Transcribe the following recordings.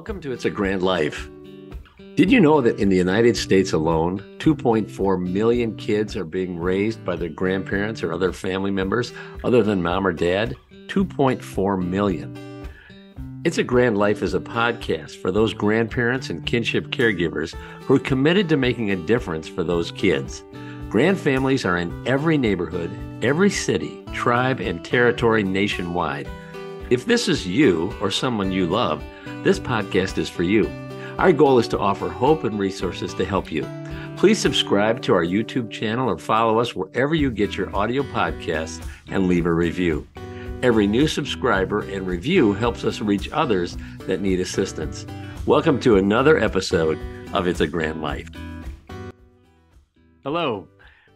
Welcome to It's a Grand Life. Did you know that in the United States alone, 2.4 million kids are being raised by their grandparents or other family members other than mom or dad? 2.4 million. It's a Grand Life is a podcast for those grandparents and kinship caregivers who are committed to making a difference for those kids. Grand families are in every neighborhood, every city, tribe, and territory nationwide. If this is you or someone you love, this podcast is for you. Our goal is to offer hope and resources to help you. Please subscribe to our YouTube channel or follow us wherever you get your audio podcasts and leave a review. Every new subscriber and review helps us reach others that need assistance. Welcome to another episode of It's a Grand Life. Hello,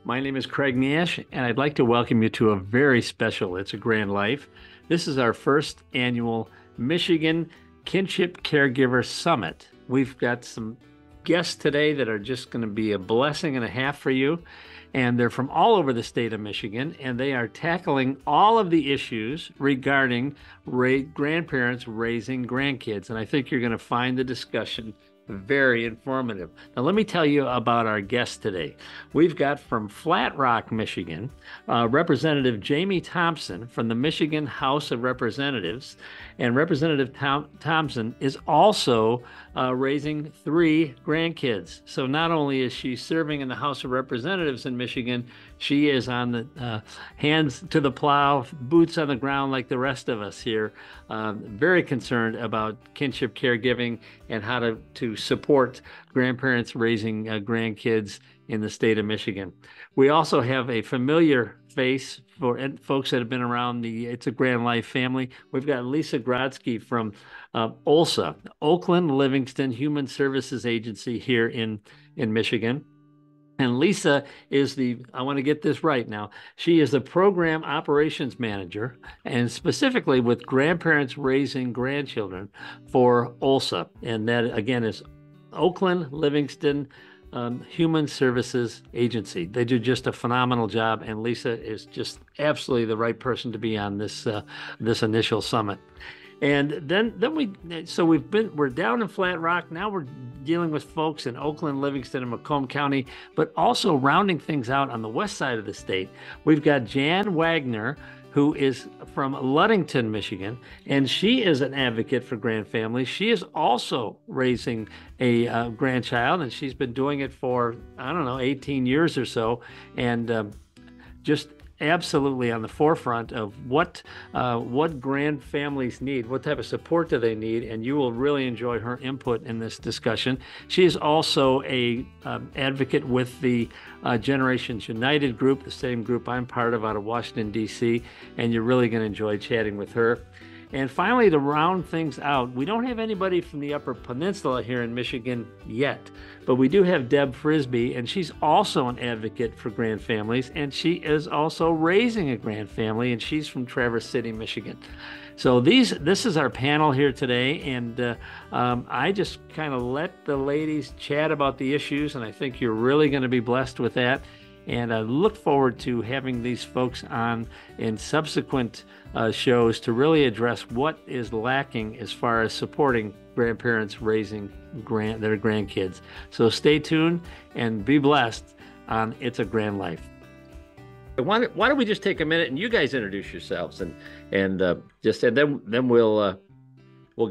my name is Craig Nash, and I'd like to welcome you to a very special It's a Grand Life. This is our first annual Michigan Kinship Caregiver Summit. We've got some guests today that are just going to be a blessing and a half for you. And they're from all over the state of Michigan, and they are tackling all of the issues regarding grandparents raising grandkids. And I think you're going to find the discussion very informative. Now, let me tell you about our guest today. We've got from Flat Rock, Michigan, Representative Jamie Thompson from the Michigan House of Representatives. And Representative Thompson is also raising 3 grandkids. So not only is she serving in the House of Representatives in Michigan, she is on the hands to the plow, boots on the ground like the rest of us here, very concerned about kinship caregiving and how to support grandparents raising grandkids in the state of Michigan. We also have a familiar face for folks that have been around the It's a Grand Life family. We've got Lisa Grodsky from OLSA, Oakland Livingston Human Services Agency here in Michigan. And Lisa is I want to get this right now, she is the program operations manager, and specifically with grandparents raising grandchildren for OLSA. And that, again, is Oakland Livingston Human Services Agency. They do just a phenomenal job, and Lisa is just absolutely the right person to be on this initial summit. And we're down in Flat Rock. Now we're dealing with folks in Oakland, Livingston, and Macomb County, but also rounding things out on the west side of the state. We've got Jan Wagner, who is from Ludington, Michigan, and she is an advocate for grand families. She is also raising a grandchild, and she's been doing it for, 18 years or so, and just absolutely on the forefront of what grand families need, what type of support do they need, and you will really enjoy her input in this discussion. She is also a advocate with the Generations United group, the same group I'm part of out of Washington, D.C., and you're really going to enjoy chatting with her. And finally, to round things out, we don't have anybody from the Upper Peninsula here in Michigan yet, but we do have Deb Frisbie, and she's also an advocate for grand families, and she is also raising a grand family, and she's from Traverse City, Michigan. So this is our panel here today, and I just kind of let the ladies chat about the issues, and I think you're really going to be blessed with that. And I look forward to having these folks on in subsequent shows to really address what is lacking as far as supporting grandparents raising their grandkids. So stay tuned and be blessed on It's a Grand Life. Why don't we just take a minute and you guys introduce yourselves and then we'll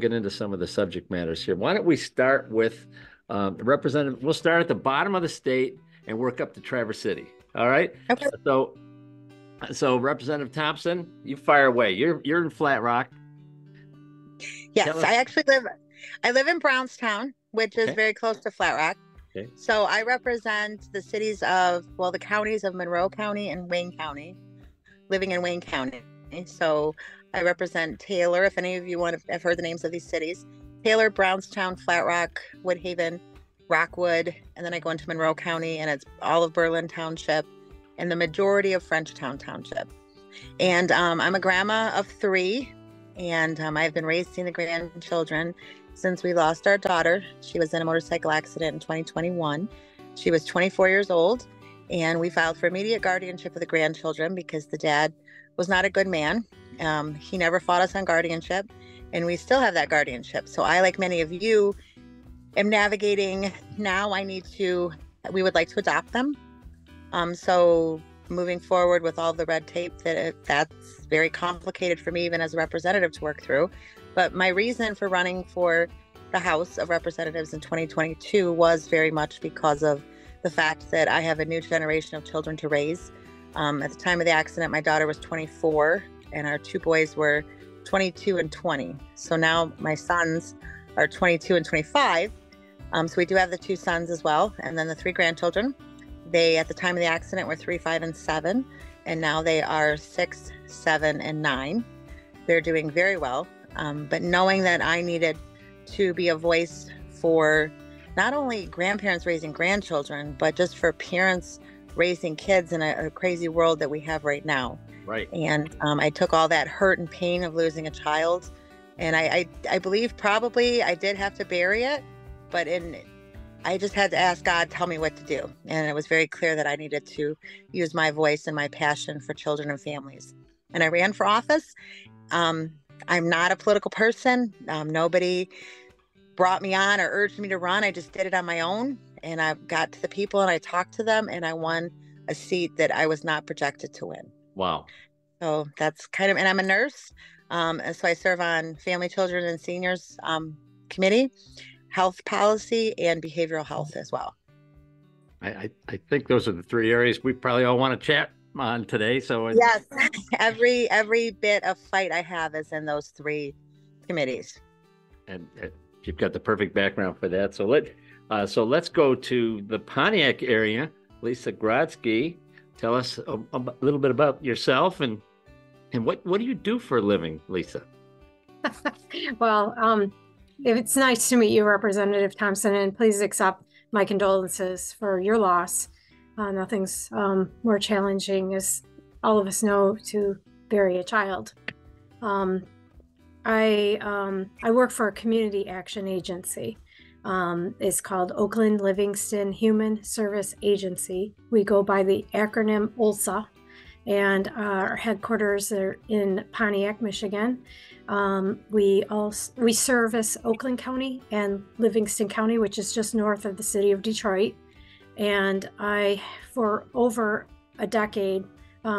get into some of the subject matters here. Why don't we start with Representative? We'll start at the bottom of the state and work up to Traverse City. All right. Okay. So Representative Thompson, you fire away. You're in Flat Rock. Yes, I live in Brownstown, which is very close to Flat Rock. Okay. So I represent the the counties of Monroe County and Wayne County, living in Wayne County. So I represent Taylor, if any of you have heard the names of these cities: Taylor, Brownstown, Flat Rock, Woodhaven, Rockwood, and then I go into Monroe County, and it's all of Berlin Township and the majority of Frenchtown Township. And I'm a grandma of 3, and I've been raising the grandchildren since we lost our daughter. She was in a motorcycle accident in 2021. She was 24 years old, and we filed for immediate guardianship of the grandchildren because the dad was not a good man. He never fought us on guardianship. and we still have that guardianship. So I, like many of you, am navigating now. We would like to adopt them. So moving forward with all the red tape, that's very complicated for me, even as a representative, to work through. But my reason for running for the House of Representatives in 2022 was very much because of the fact that I have a new generation of children to raise. At the time of the accident, my daughter was 24 and our two boys were 22 and 20. So now my sons are 22 and 25. So we do have the two sons as well. And then the three grandchildren. They, at the time of the accident, were 3, 5, and 7. And now they are 6, 7, and 9. They're doing very well. But knowing that I needed to be a voice for not only grandparents raising grandchildren, but just for parents raising kids in a crazy world that we have right now. Right. And I took all that hurt and pain of losing a child. And I believe probably I did have to bury it, but I just had to ask God, tell me what to do. And it was very clear that I needed to use my voice and my passion for children and families. And I ran for office. I'm not a political person. Nobody brought me on or urged me to run. I just did it on my own. And I got to the people and I talked to them and I won a seat that I was not projected to win. Wow. So that's kind of, and I'm a nurse. And so I serve on Family, Children, and Seniors Committee, Health Policy, and Behavioral Health as well. I think those are the three areas we probably all want to chat on today. So yes, every bit of fight I have is in those three committees. And you've got the perfect background for that. So let's go to the Pontiac area. Lisa Grodsky, tell us a little bit about yourself and what do you do for a living, Lisa? Well, it's nice to meet you, Representative Thompson, and please accept my condolences for your loss. Nothing's more challenging, as all of us know, to bury a child. I work for a community action agency. It's called Oakland Livingston Human Service Agency. We go by the acronym OLSA, and our headquarters are in Pontiac, Michigan. We service Oakland County and Livingston County, which is just north of the city of Detroit. And for over a decade,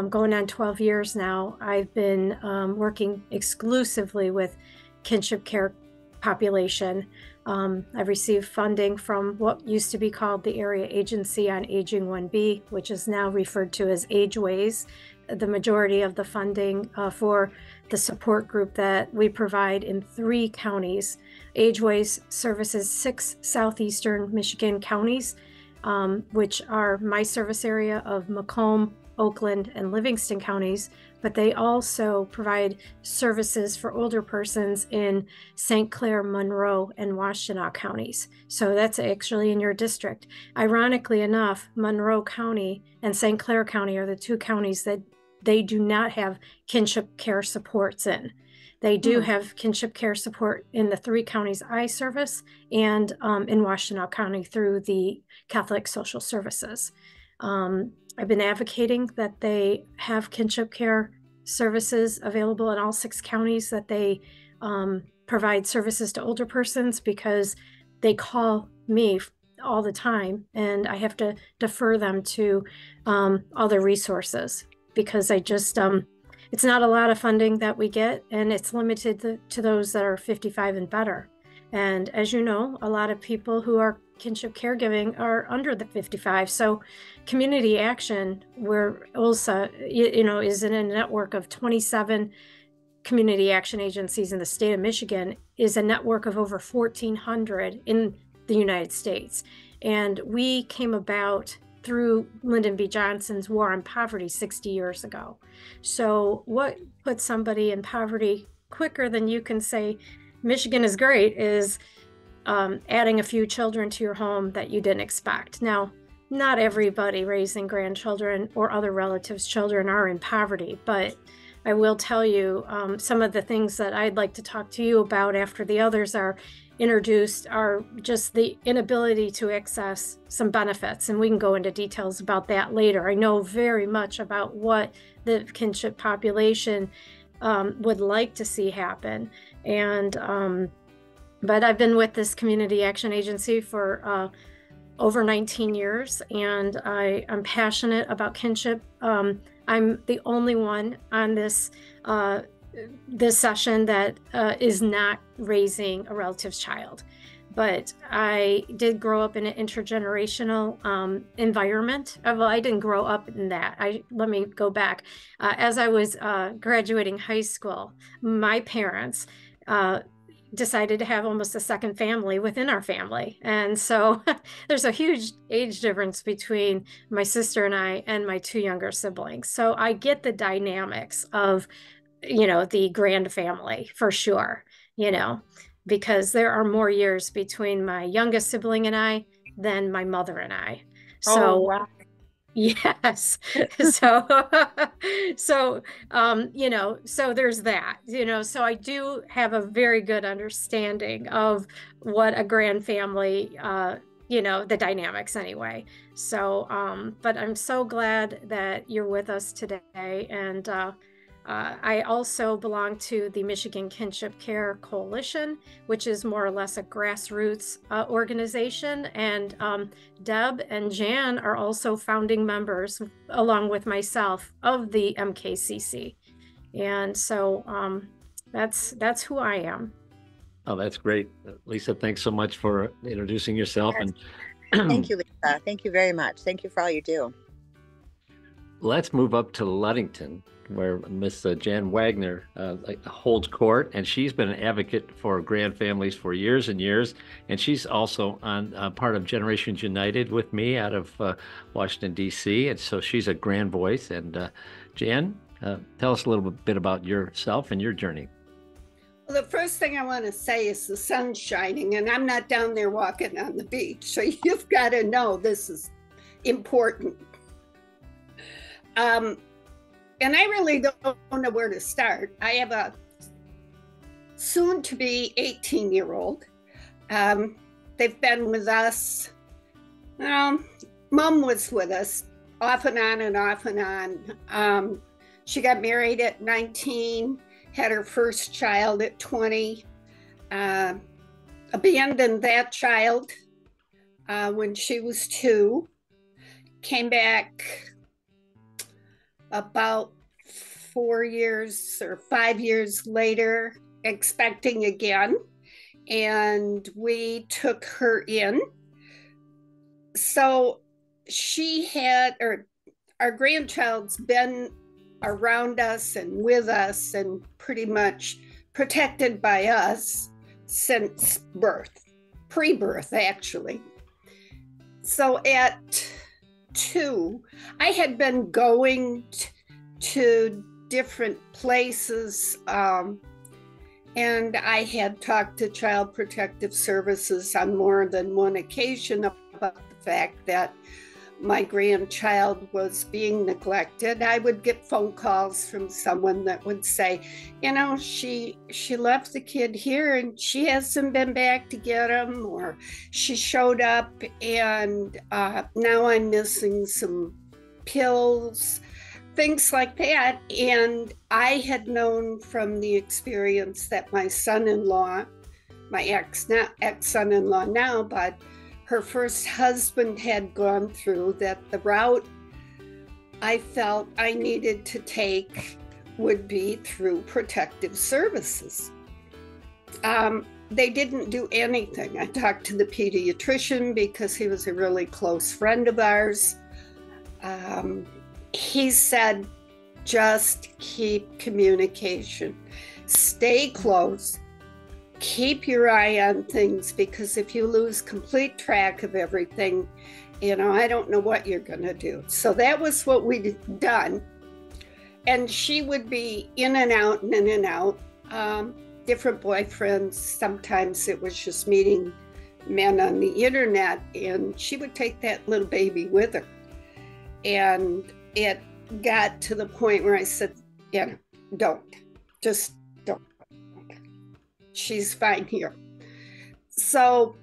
going on 12 years now, I've been working exclusively with kinship care population. I've received funding from what used to be called the Area Agency on Aging 1B, which is now referred to as AgeWays. The majority of the funding for the support group that we provide in 3 counties. AgeWays services 6 southeastern Michigan counties, which are my service area of Macomb, Oakland, and Livingston counties, but they also provide services for older persons in St. Clair, Monroe, and Washtenaw counties. So that's actually in your district. Ironically enough, Monroe County and St. Clair County are the 2 counties that they do not have kinship care supports in. They do have kinship care support in the 3 counties I service and in Washtenaw County through the Catholic Social Services. I've been advocating that they have kinship care services available in all 6 counties, that they provide services to older persons, because they call me all the time and I have to defer them to other resources, because it's not a lot of funding that we get, and it's limited to those that are 55 and better. And as you know, a lot of people who are kinship caregiving are under the 55. So community action, where ULSA, is in a network of 27 community action agencies in the state of Michigan, is a network of over 1,400 in the United States. And we came about through Lyndon B. Johnson's War on Poverty 60 years ago. So what puts somebody in poverty quicker than you can say, Michigan is great, is adding a few children to your home that you didn't expect. Now, not everybody raising grandchildren or other relatives' children are in poverty, but I will tell you some of the things that I'd like to talk to you about after the others are introduced are just the inability to access some benefits, and we can go into details about that later. I know very much about what the kinship population would like to see happen. And but I've been with this community action agency for over 19 years, and I'm passionate about kinship. I'm the only one on this session that is not raising a relative's child. But I did grow up in an intergenerational environment. Well, I didn't grow up in that. Let me go back. As I was graduating high school, my parents decided to have almost a second family within our family. And so there's a huge age difference between my sister and I and my two younger siblings. So I get the dynamics of, the grand family for sure, because there are more years between my youngest sibling and I than my mother and I. So, oh, wow. Yes. So, so there's that, so I do have a very good understanding of what a grand family, the dynamics anyway. So, but I'm so glad that you're with us today. And I also belong to the Michigan Kinship Care Coalition, which is more or less a grassroots organization. And Deb and Jan are also founding members, along with myself, of the MKCC. And so that's who I am. Oh, that's great. Lisa, thanks so much for introducing yourself. Yes. And Thank you, Lisa. Thank you very much. Thank you for all you do. Let's move up to Ludington, where Miss Jan Wagner holds court, and she's been an advocate for grand families for years and years. And she's also on part of Generations United with me out of Washington, D.C. And so she's a grand voice. And Jan, tell us a little bit about yourself and your journey. Well, the first thing I want to say is the sun's shining, and I'm not down there walking on the beach. So you've got to know this is important. And I really don't know where to start. I have a soon-to-be 18-year-old. They've been with us. Mom was with us off and on and off and on. She got married at 19, had her first child at 20, abandoned that child when she was 2, came back about 4 years or 5 years later, expecting again, and we took her in. So she had, or our grandchild's been around us and with us and pretty much protected by us since birth, pre-birth actually. So at 2, I had been going to different places, and I had talked to Child Protective Services on more than one occasion about the fact that my grandchild was being neglected. I would get phone calls from someone that would say, she left the kid here and she hasn't been back to get him, or she showed up and now I'm missing some pills, things like that. And I had known from the experience that my son-in-law, my ex-son-in-law now, but her first husband had gone through, that the route I felt I needed to take would be through protective services. They didn't do anything. I talked to the pediatrician because he was a really close friend of ours. He said, just keep communication, stay close, keep your eye on things, because if you lose complete track of everything, I don't know what you're going to do. So that was what we'd done. And she would be in and out and in and out, different boyfriends. Sometimes it was just meeting men on the internet, and she would take that little baby with her. And it got to the point where I said, don't. She's fine here. So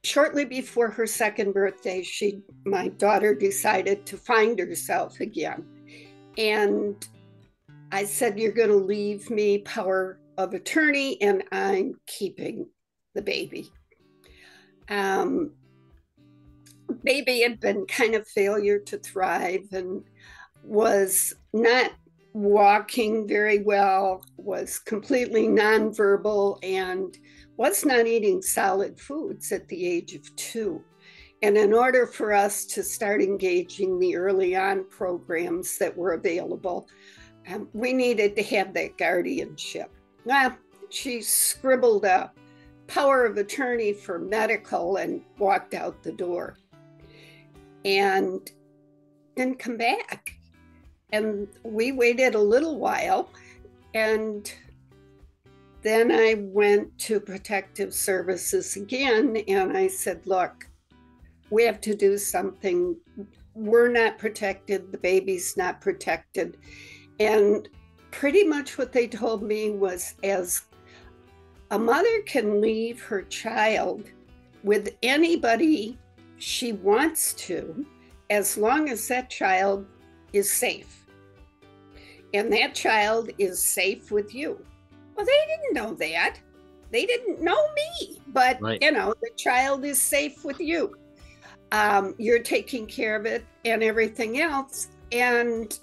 shortly before her second birthday, my daughter decided to find herself again. And I said, you're going to leave me power of attorney and I'm keeping the baby. Baby had been kind of failure to thrive and was not walking very well, was completely nonverbal, and was not eating solid foods at the age of 2. And in order for us to start engaging the early on programs that were available, we needed to have that guardianship. Well, she scribbled a power of attorney for medical and walked out the door and didn't come back. And we waited a little while, and then I went to protective services again, and I said, look, we have to do something. We're not protected, the baby's not protected. And pretty much what they told me was, as a mother can leave her child with anybody she wants to, as long as that child is safe. And that child is safe with you. Well, they didn't know that. They didn't know me, but Right. You know, the child is safe with you. You're taking care of it and everything else. And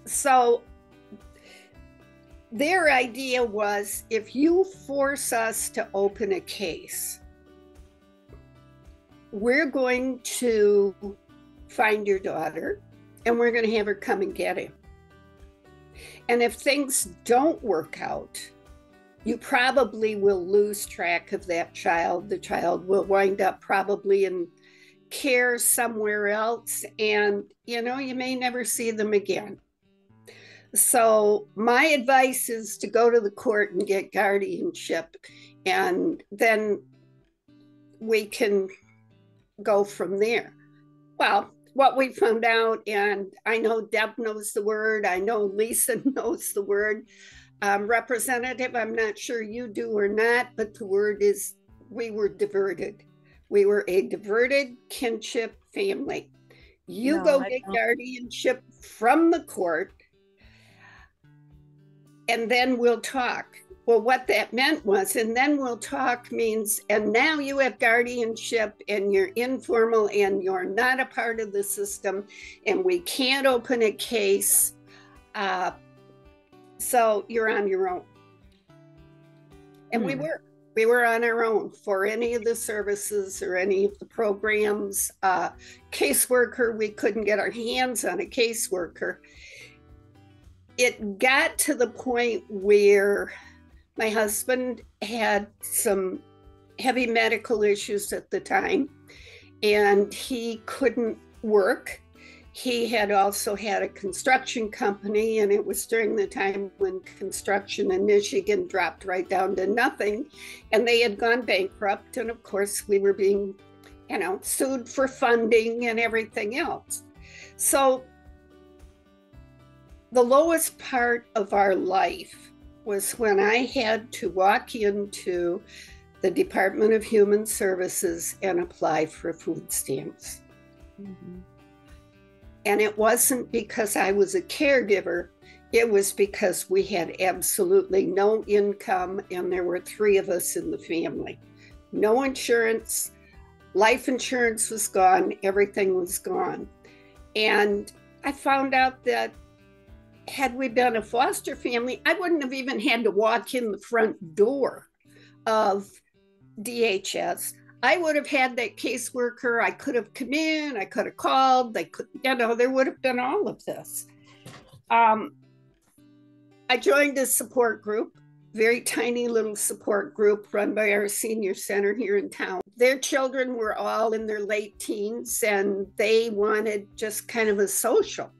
so their idea was, if you force us to open a case, we're going to find your daughter and we're going to have her come and get him. And if things don't work out, you probably will lose track of that child. The child will wind up probably in care somewhere else, and you know, you may never see them again. So my advice is to go to the court and get guardianship, and then we can go from there. Well, what we found out, and I know Deb knows the word, I know Lisa knows the word, Representative, I'm not sure you do or not, but the word is, we were diverted. We were a diverted kinship family. You go get guardianship from the court, and then we'll talk. Well, what that meant was, and then we'll talk means, and now you have guardianship and you're informal and you're not a part of the system and we can't open a case. So you're on your own. And we were on our own for any of the services or any of the programs. Caseworker, we couldn't get our hands on a caseworker. It got to the point where my husband had some heavy medical issues at the time, and he couldn't work. He had also had a construction company, and it was during the time when construction in Michigan dropped right down to nothing, and they had gone bankrupt. And of course, we were being, you know, sued for funding and everything else. So the lowest part of our life was when I had to walk into the Department of Human Services and apply for food stamps. Mm-hmm. And it wasn't because I was a caregiver, it was because we had absolutely no income and there were 3 of us in the family. No insurance, life insurance was gone, everything was gone. And I found out that had we been a foster family, I wouldn't have even had to walk in the front door of DHS. I would have had that caseworker. I could have come in, I could have called, they could, you know, there would have been all of this. I joined a support group, very tiny little support group run by our senior center here in town. Their children were all in their late teens and they wanted just kind of a social.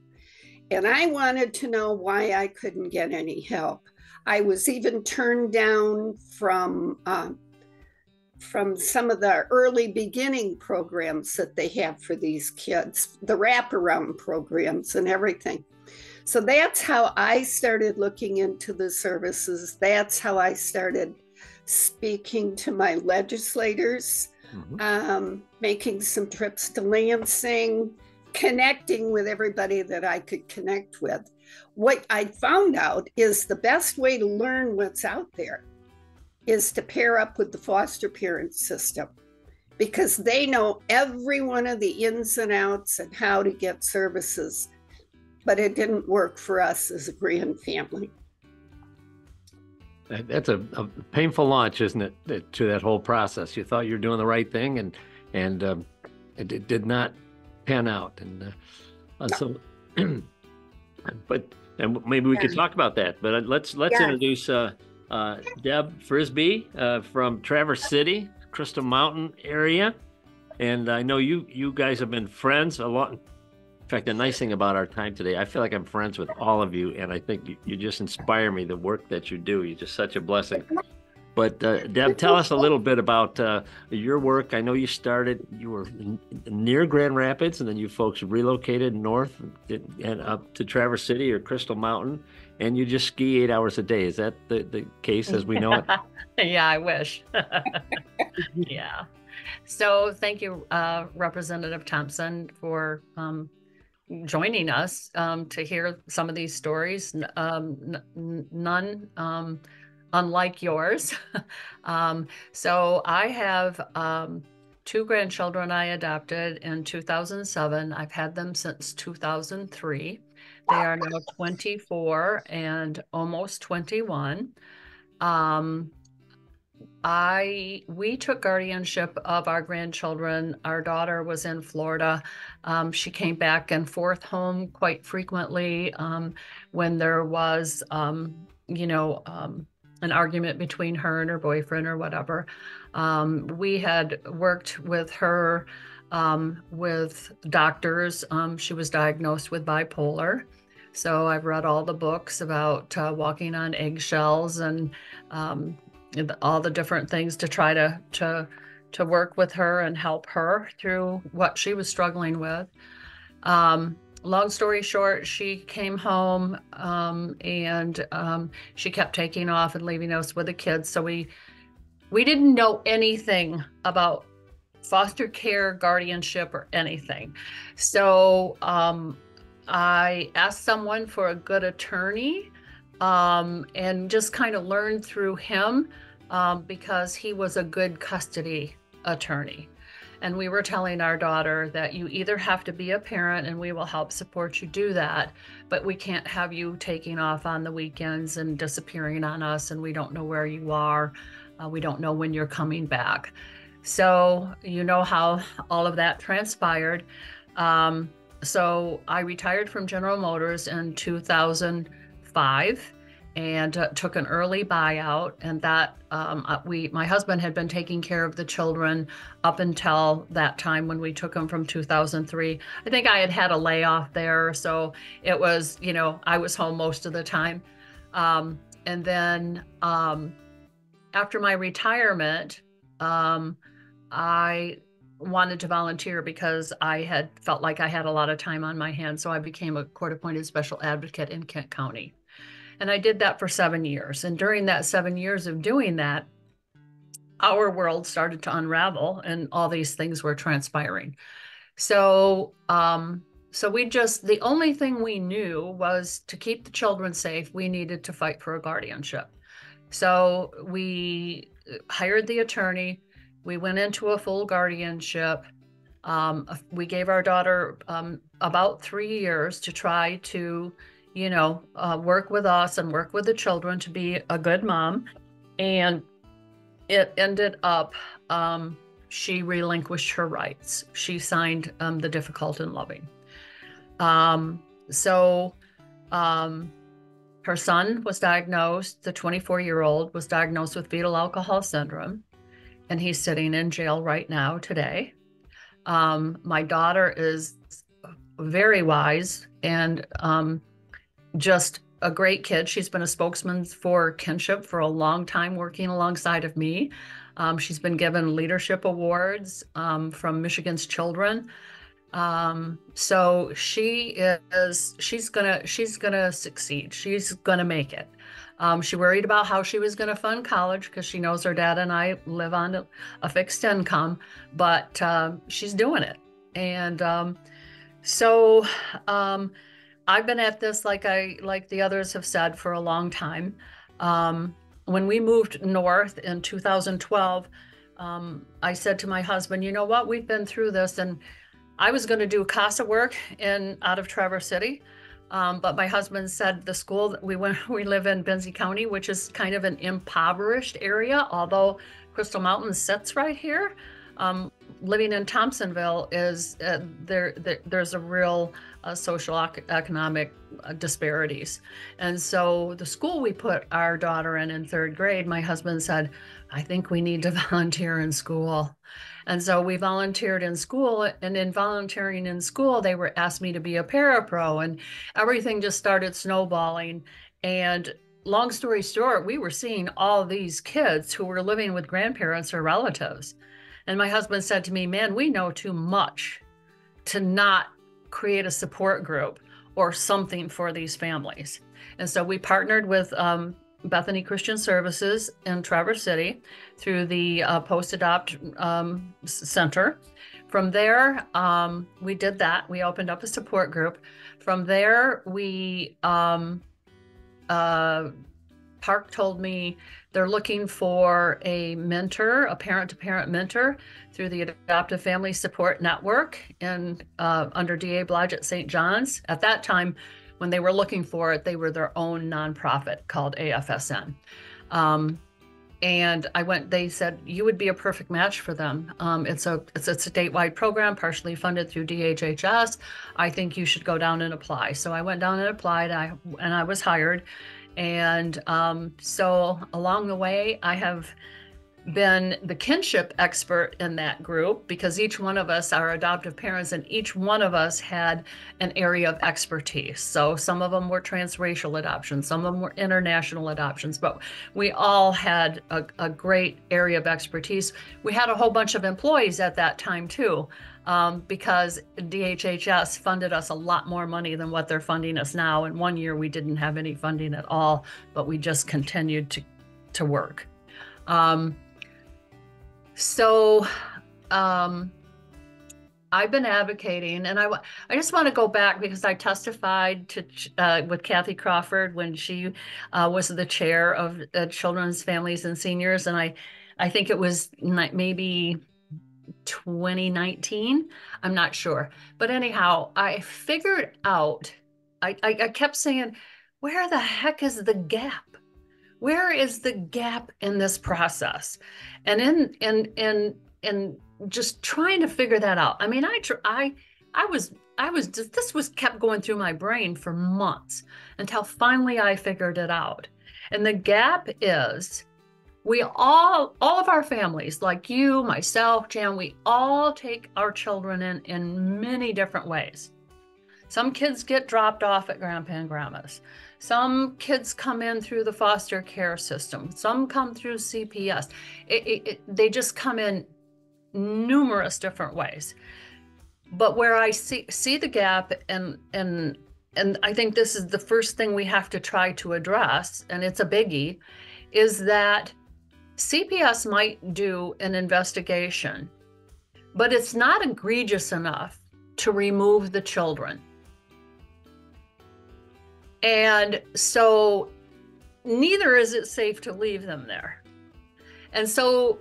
And I wanted to know why I couldn't get any help. I was even turned down from some of the early beginning programs that they have for these kids, the wraparound programs and everything. So that's how I started looking into the services. That's how I started speaking to my legislators, making some trips to Lansing, connecting with everybody that I could connect with. What I found out is the best way to learn what's out there is to pair up with the foster parent system, because they know every one of the ins and outs and how to get services. But it didn't work for us as a grand family. That's a painful launch, isn't it, to that whole process? You thought you were doing the right thing, and it did not pan out. And so, but maybe we could talk about that. But let's introduce Deb Frisbie from Traverse City, Crystal Mountain area. And I know you guys have been friends a lot. In fact, the nice thing about our time today, I feel like I'm friends with all of you, and I think you just inspire me, the work that you do. You're just such a blessing. But Deb, tell us a little bit about your work. I know you were near Grand Rapids, and then you folks relocated north and up to Traverse City or Crystal Mountain, and you just ski 8 hours a day. Is that the case as we know it? Yeah, I wish. Yeah. So thank you, Representative Thompson, for joining us to hear some of these stories, none unlike yours. So I have 2 grandchildren I adopted in 2007. I've had them since 2003. They are now 24 and almost 21. We took guardianship of our grandchildren. Our daughter was in Florida. She came back and forth home quite frequently when there was, an argument between her and her boyfriend or whatever. We had worked with her with doctors. She was diagnosed with bipolar. So I've read all the books about walking on eggshells and all the different things to try to work with her and help her through what she was struggling with. Long story short, she came home and she kept taking off and leaving us with the kids. So we didn't know anything about foster care, guardianship, or anything. So I asked someone for a good attorney and just kind of learned through him because he was a good custody attorney. And we were telling our daughter that you either have to be a parent and we will help support you do that, but we can't have you taking off on the weekends and disappearing on us, and we don't know where you are. We don't know when you're coming back. So you know how all of that transpired. So I retired from General Motors in 2005 and took an early buyout, and that my husband had been taking care of the children up until that time when we took them from 2003. I think I had had a layoff there, so it was, I was home most of the time. And then after my retirement, I wanted to volunteer because I had felt like I had a lot of time on my hands. So I became a court-appointed special advocate in Kent County. And I did that for 7 years. And during that 7 years of doing that, our world started to unravel and all these things were transpiring. So, the only thing we knew was to keep the children safe, we needed to fight for a guardianship. So we hired the attorney. We went into a full guardianship. We gave our daughter about 3 years to try to, work with us and work with the children to be a good mom. And it ended up, she relinquished her rights. She signed the difficult and loving. Her son was diagnosed, the 24-year-old was diagnosed with fetal alcohol syndrome, and he's sitting in jail right now today. My daughter is very wise and just a great kid. She's been a spokesman for kinship for a long time, working alongside of me. She's been given leadership awards from Michigan's children. So she's gonna succeed. She's gonna make it. She worried about how she was gonna fund college because she knows her dad and I live on a fixed income, but she's doing it. And So I've been at this, like the others have said, for a long time. When we moved north in 2012, I said to my husband, you know what, we've been through this, and I was going to do CASA work out of Traverse City. But my husband said the school that we live in Benzie County, which is kind of an impoverished area, although Crystal Mountain sits right here. Living in Thompsonville is there's a real social economic disparities. And so the school we put our daughter in third grade, my husband said, I think we need to volunteer in school. And so we volunteered in school, and in volunteering in school, they were asked me to be a parapro, and everything just started snowballing. And long story short, we were seeing all these kids who were living with grandparents or relatives. And my husband said to me, man, we know too much to not create a support group or something for these families. And so we partnered with Bethany Christian Services in Traverse City through the Post-Adopt Center. From there, we did that. We opened up a support group. From there, Park told me they're looking for a mentor, a parent-to-parent mentor through the Adoptive Family Support Network under D.A. Blodgett St. John's. At that time, when they were looking for it, they were their own nonprofit called AFSN. And they said, you would be a perfect match for them. It's a statewide program, partially funded through DHHS. I think you should go down and apply. So I went down and applied, and I was hired. And so along the way, I have been the kinship expert in that group, because each one of us are adoptive parents, and each one of us had an area of expertise. So some of them were transracial adoptions, some of them were international adoptions, but we all had a great area of expertise. We had a whole bunch of employees at that time too, because DHHS funded us a lot more money than what they're funding us now. And one year we didn't have any funding at all, but we just continued to work. So I've been advocating, and I just want to go back, because I testified with Kathy Crawford when she was the chair of Children's, Families, and Seniors, and I think it was maybe 2019. I'm not sure, but anyhow, I figured out. I kept saying, where the heck is the gap? Where is the gap in this process? And in just trying to figure that out. I mean, this kept going through my brain for months until finally I figured it out. And the gap is, we all of our families, like you, myself, Jan, we all take our children in many different ways. Some kids get dropped off at grandpa and grandma's. Some kids come in through the foster care system. Some come through CPS. They just come in numerous different ways. But where I see the gap, and I think this is the first thing we have to try to address, and it's a biggie, is that CPS might do an investigation, but it's not egregious enough to remove the children. And so neither is it safe to leave them there. And so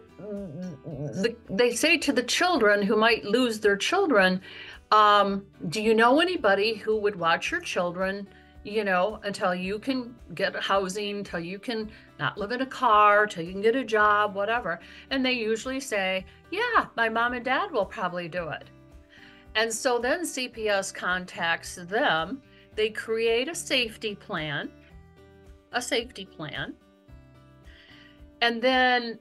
they say to the children who might lose their children, do you know anybody who would watch your children, until you can get housing, until you can not live in a car, until you can get a job, whatever. And they usually say, yeah, my mom and dad will probably do it. And so then CPS contacts them. They create a safety plan. And then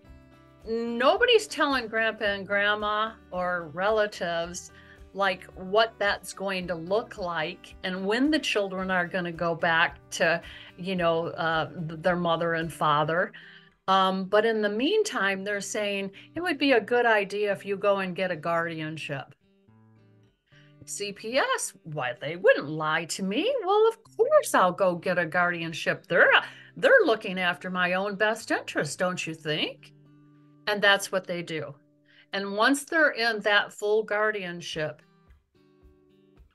nobody's telling grandpa and grandma or relatives like what that's going to look like and when the children are going to go back to, their mother and father. But in the meantime, they're saying it would be a good idea if you go and get a guardianship. CPS, why, they wouldn't lie to me. Well, of course I'll go get a guardianship. They're looking after my own best interest, don't you think? And that's what they do. And once they're in that full guardianship,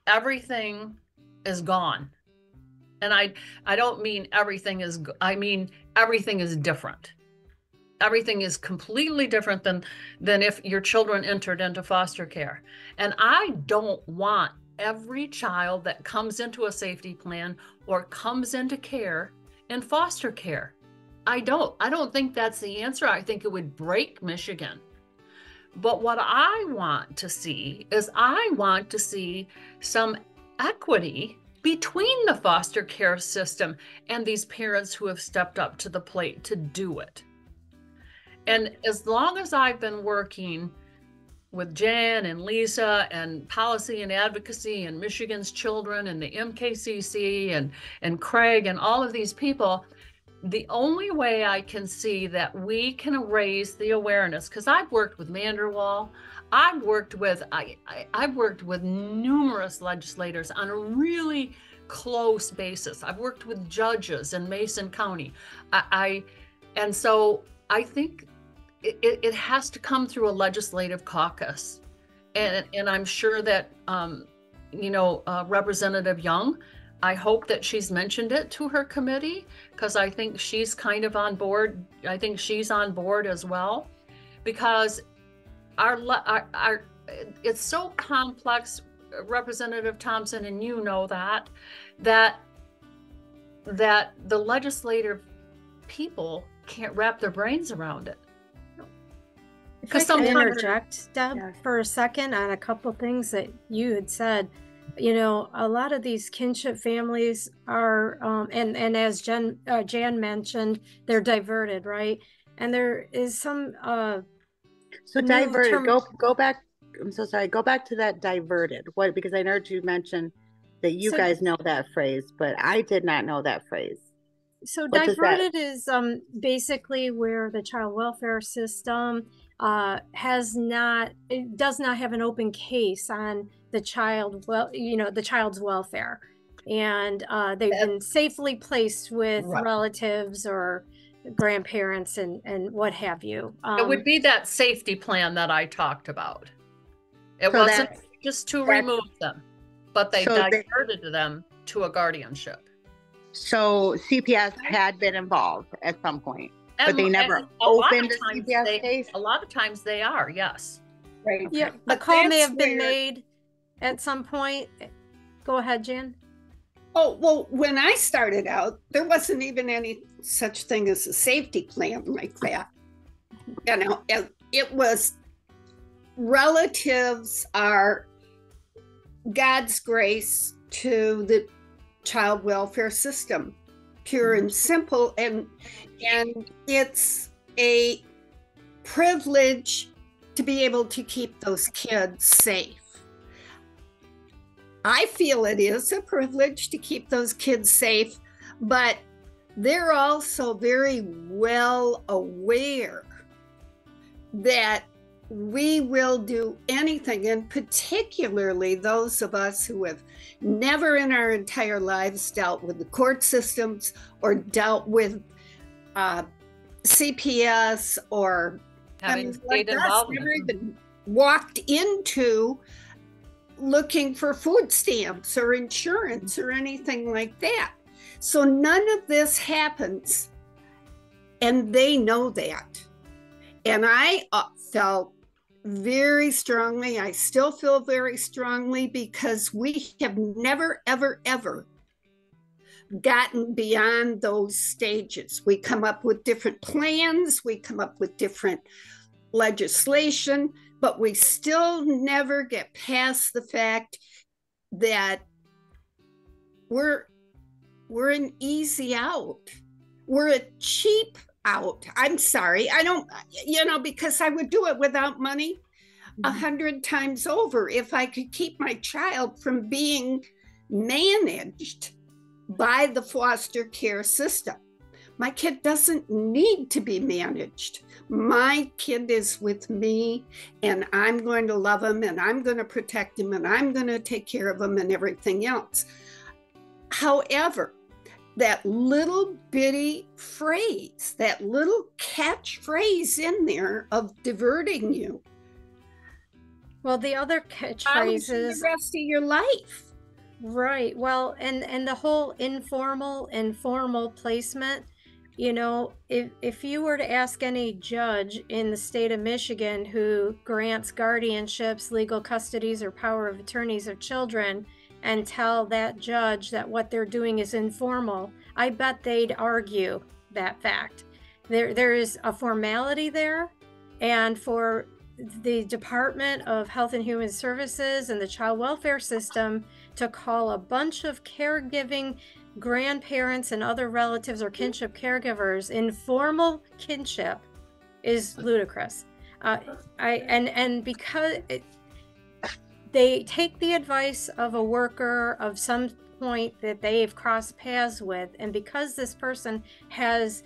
everything is gone. And I don't mean everything is, I mean everything is different. Everything is completely different than if your children entered into foster care. And I don't want every child that comes into a safety plan or comes into care in foster care. I don't think that's the answer. I think it would break Michigan. But what I want to see is I want to see some equity between the foster care system and these parents who have stepped up to the plate to do it. And as long as I've been working with Jan and Lisa and policy and advocacy and Michigan's Children and the MKCC and Craig and all of these people, the only way I can see that we can raise the awareness, because I've worked with Manderwall, I've worked with numerous legislators on a really close basis. I've worked with judges in Mason County. And so I think it has to come through a legislative caucus. And I'm sure that, Representative Young, I hope that she's mentioned it to her committee, because I think she's kind of on board. I think she's on board as well, because our it's so complex, Representative Thompson, and you know that the legislative people can't wrap their brains around it. Because sometimes interject, Deb, for a second on a couple things that you had said. You know, a lot of these kinship families are, and as Jan mentioned, they're diverted, right? And there is some. So diverted. Go back. I'm so sorry. Go back to that diverted. What? Because I heard you mention that you guys know that phrase, but I did not know that phrase. So diverted is basically where the child welfare system does not have an open case on the child, the child's welfare, and they've been safely placed with relatives or grandparents and what have you. It would be that safety plan that I talked about. It wasn't just to remove them, but they diverted them to a guardianship. So CPS had been involved at some point, but they never opened a CPS case? A lot of times they are, yes. Right. Yeah, the call may have been made at some point. Go ahead, Jan. Oh, well, when I started out, there wasn't even any such thing as a safety plan like that. You know, it was relatives are God's grace to the child welfare system, pure and simple, and it's a privilege to be able to keep those kids safe. I feel it is a privilege to keep those kids safe, but they're also very well aware that we will do anything, and particularly those of us who have never in our entire lives dealt with the court systems or dealt with CPS or having state involvement. Never even walked into looking for food stamps or insurance or anything like that. So none of this happens, and they know that. And I felt very strongly, I still feel very strongly, because we have never, ever, ever gotten beyond those stages. We come up with different plans, we come up with different legislation, but we still never get past the fact that we're an easy out. We're a cheap out. I'm sorry. I don't, because I would do it without money 100 times over if I could keep my child from being managed by the foster care system. My kid doesn't need to be managed. My kid is with me, and I'm going to love him, and I'm going to protect him, and I'm going to take care of him and everything else. However, that little bitty phrase, that little catchphrase in there of diverting you. Well, the other catchphrase is the rest of your life. Right. Well, and the whole informal and formal placement, you know, if you were to ask any judge in the state of Michigan who grants guardianships, legal custodies, or power of attorneys of children, and tell that judge that what they're doing is informal, I bet they'd argue that fact. There is a formality there, and for the Department of Health and Human Services and the child welfare system to call a bunch of caregiving grandparents and other relatives or kinship caregivers informal kinship is ludicrous. Because they take the advice of a worker of some point that they've crossed paths with, and because this person has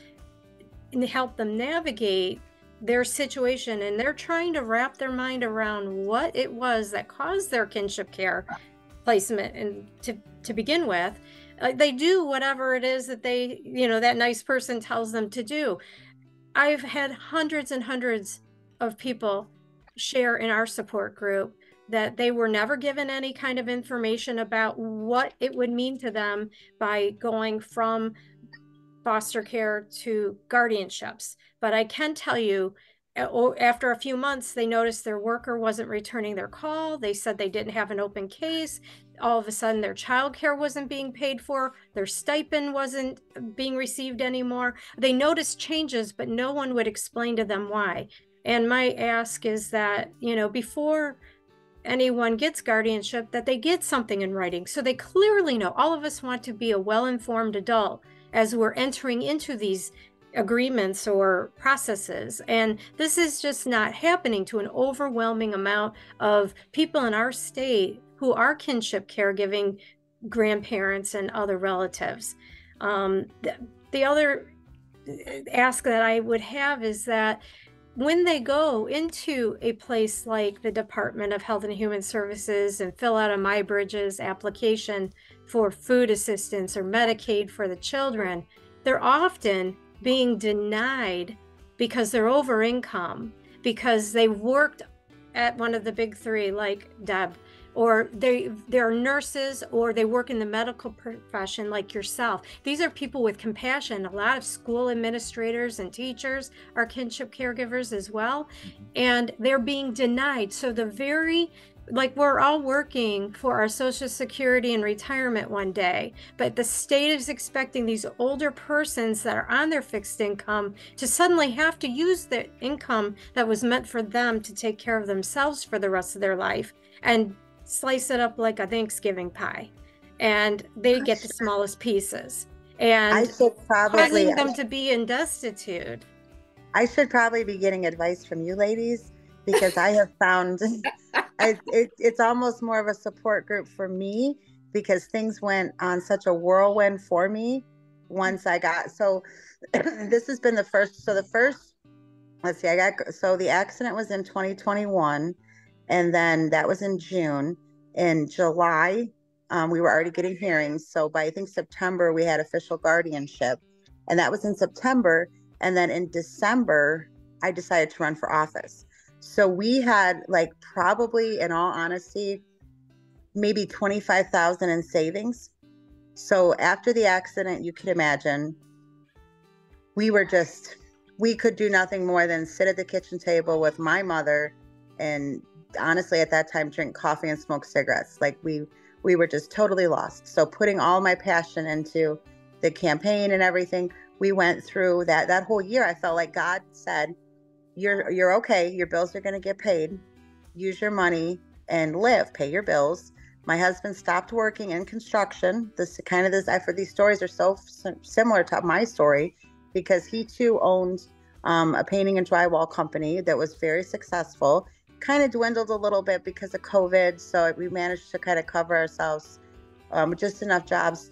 helped them navigate their situation, and they're trying to wrap their mind around what it was that caused their kinship care placement and to begin with, they do whatever it is that they, you know, that nice person tells them to do. I've had hundreds and hundreds of people share in our support group that they were never given any kind of information about what it would mean to them by going from foster care to guardianships. But I can tell you, after a few months, they noticed their worker wasn't returning their call. They said they didn't have an open case. All of a sudden, their childcare wasn't being paid for. Their stipend wasn't being received anymore. They noticed changes, but no one would explain to them why. And my ask is that, you know, before anyone gets guardianship, that they get something in writing. So they clearly know. All of us want to be a well-informed adult as we're entering into these agreements or processes. And this is just not happening to an overwhelming amount of people in our state who are kinship caregiving grandparents and other relatives. The other ask that I would have is that when they go into a place like the Department of Health and Human Services and fill out a MyBridges application for food assistance or Medicaid for the children, they're often being denied because they're over income, because they worked at one of the big three like Deb, or they're nurses, or they work in the medical profession like yourself. These are people with compassion. A lot of school administrators and teachers are kinship caregivers as well, and they're being denied. So like we're all working for our Social Security and retirement one day, but the state is expecting these older persons that are on their fixed income to suddenly have to use the income that was meant for them to take care of themselves for the rest of their life and slice it up like a Thanksgiving pie. And they get the smallest pieces. And I should probably causing them to be in destitute. I should probably be getting advice from you ladies, because I have found it's almost more of a support group for me, because things went on such a whirlwind for me once I got, so this has been the first, let's see, so the accident was in 2021, and then that was in June. In July, we were already getting hearings. So by, I think, September, we had official guardianship, and that was in September. And then in December, I decided to run for office. So we had, like, probably, in all honesty, maybe 25,000 in savings. So after the accident, you can imagine, we could do nothing more than sit at the kitchen table with my mother and honestly at that time drink coffee and smoke cigarettes. Like we were just totally lost. So putting all my passion into the campaign and everything, we went through that whole year. I felt like God said, you're okay. Your bills are going to get paid. Use your money and live, pay your bills. My husband stopped working in construction. These stories are so similar to my story, because he too owned a painting and drywall company that was very successful. Kind of dwindled a little bit because of COVID. So we managed to kind of cover ourselves with just enough jobs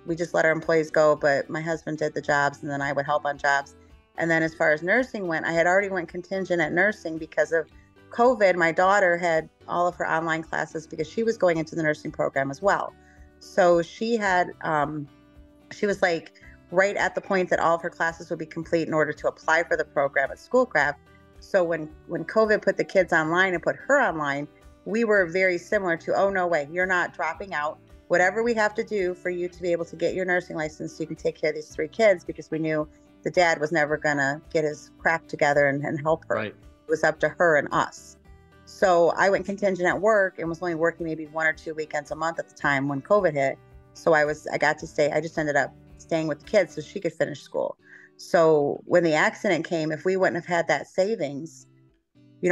we just let our employees go, but my husband did the jobs and then I would help on jobs. And then as far as nursing went, I had already went contingent at nursing because of COVID. My daughter had all of her online classes because she was going into the nursing program as well. So she was like right at the point that all of her classes would be complete in order to apply for the program at Schoolcraft. So when COVID put the kids online and put her online, we were very similar to, oh, no way, you're not dropping out. whatever we have to do for you to be able to get your nursing license so you can take care of these 3 kids, because we knew the dad was never going to get his crap together and help her. Right. It was up to her and us. So I went contingent at work and was only working maybe 1 or 2 weekends a month at the time when COVID hit. So I got to stay. I just ended up staying with the kids so she could finish school. So when the accident came, if we wouldn't have had that savings,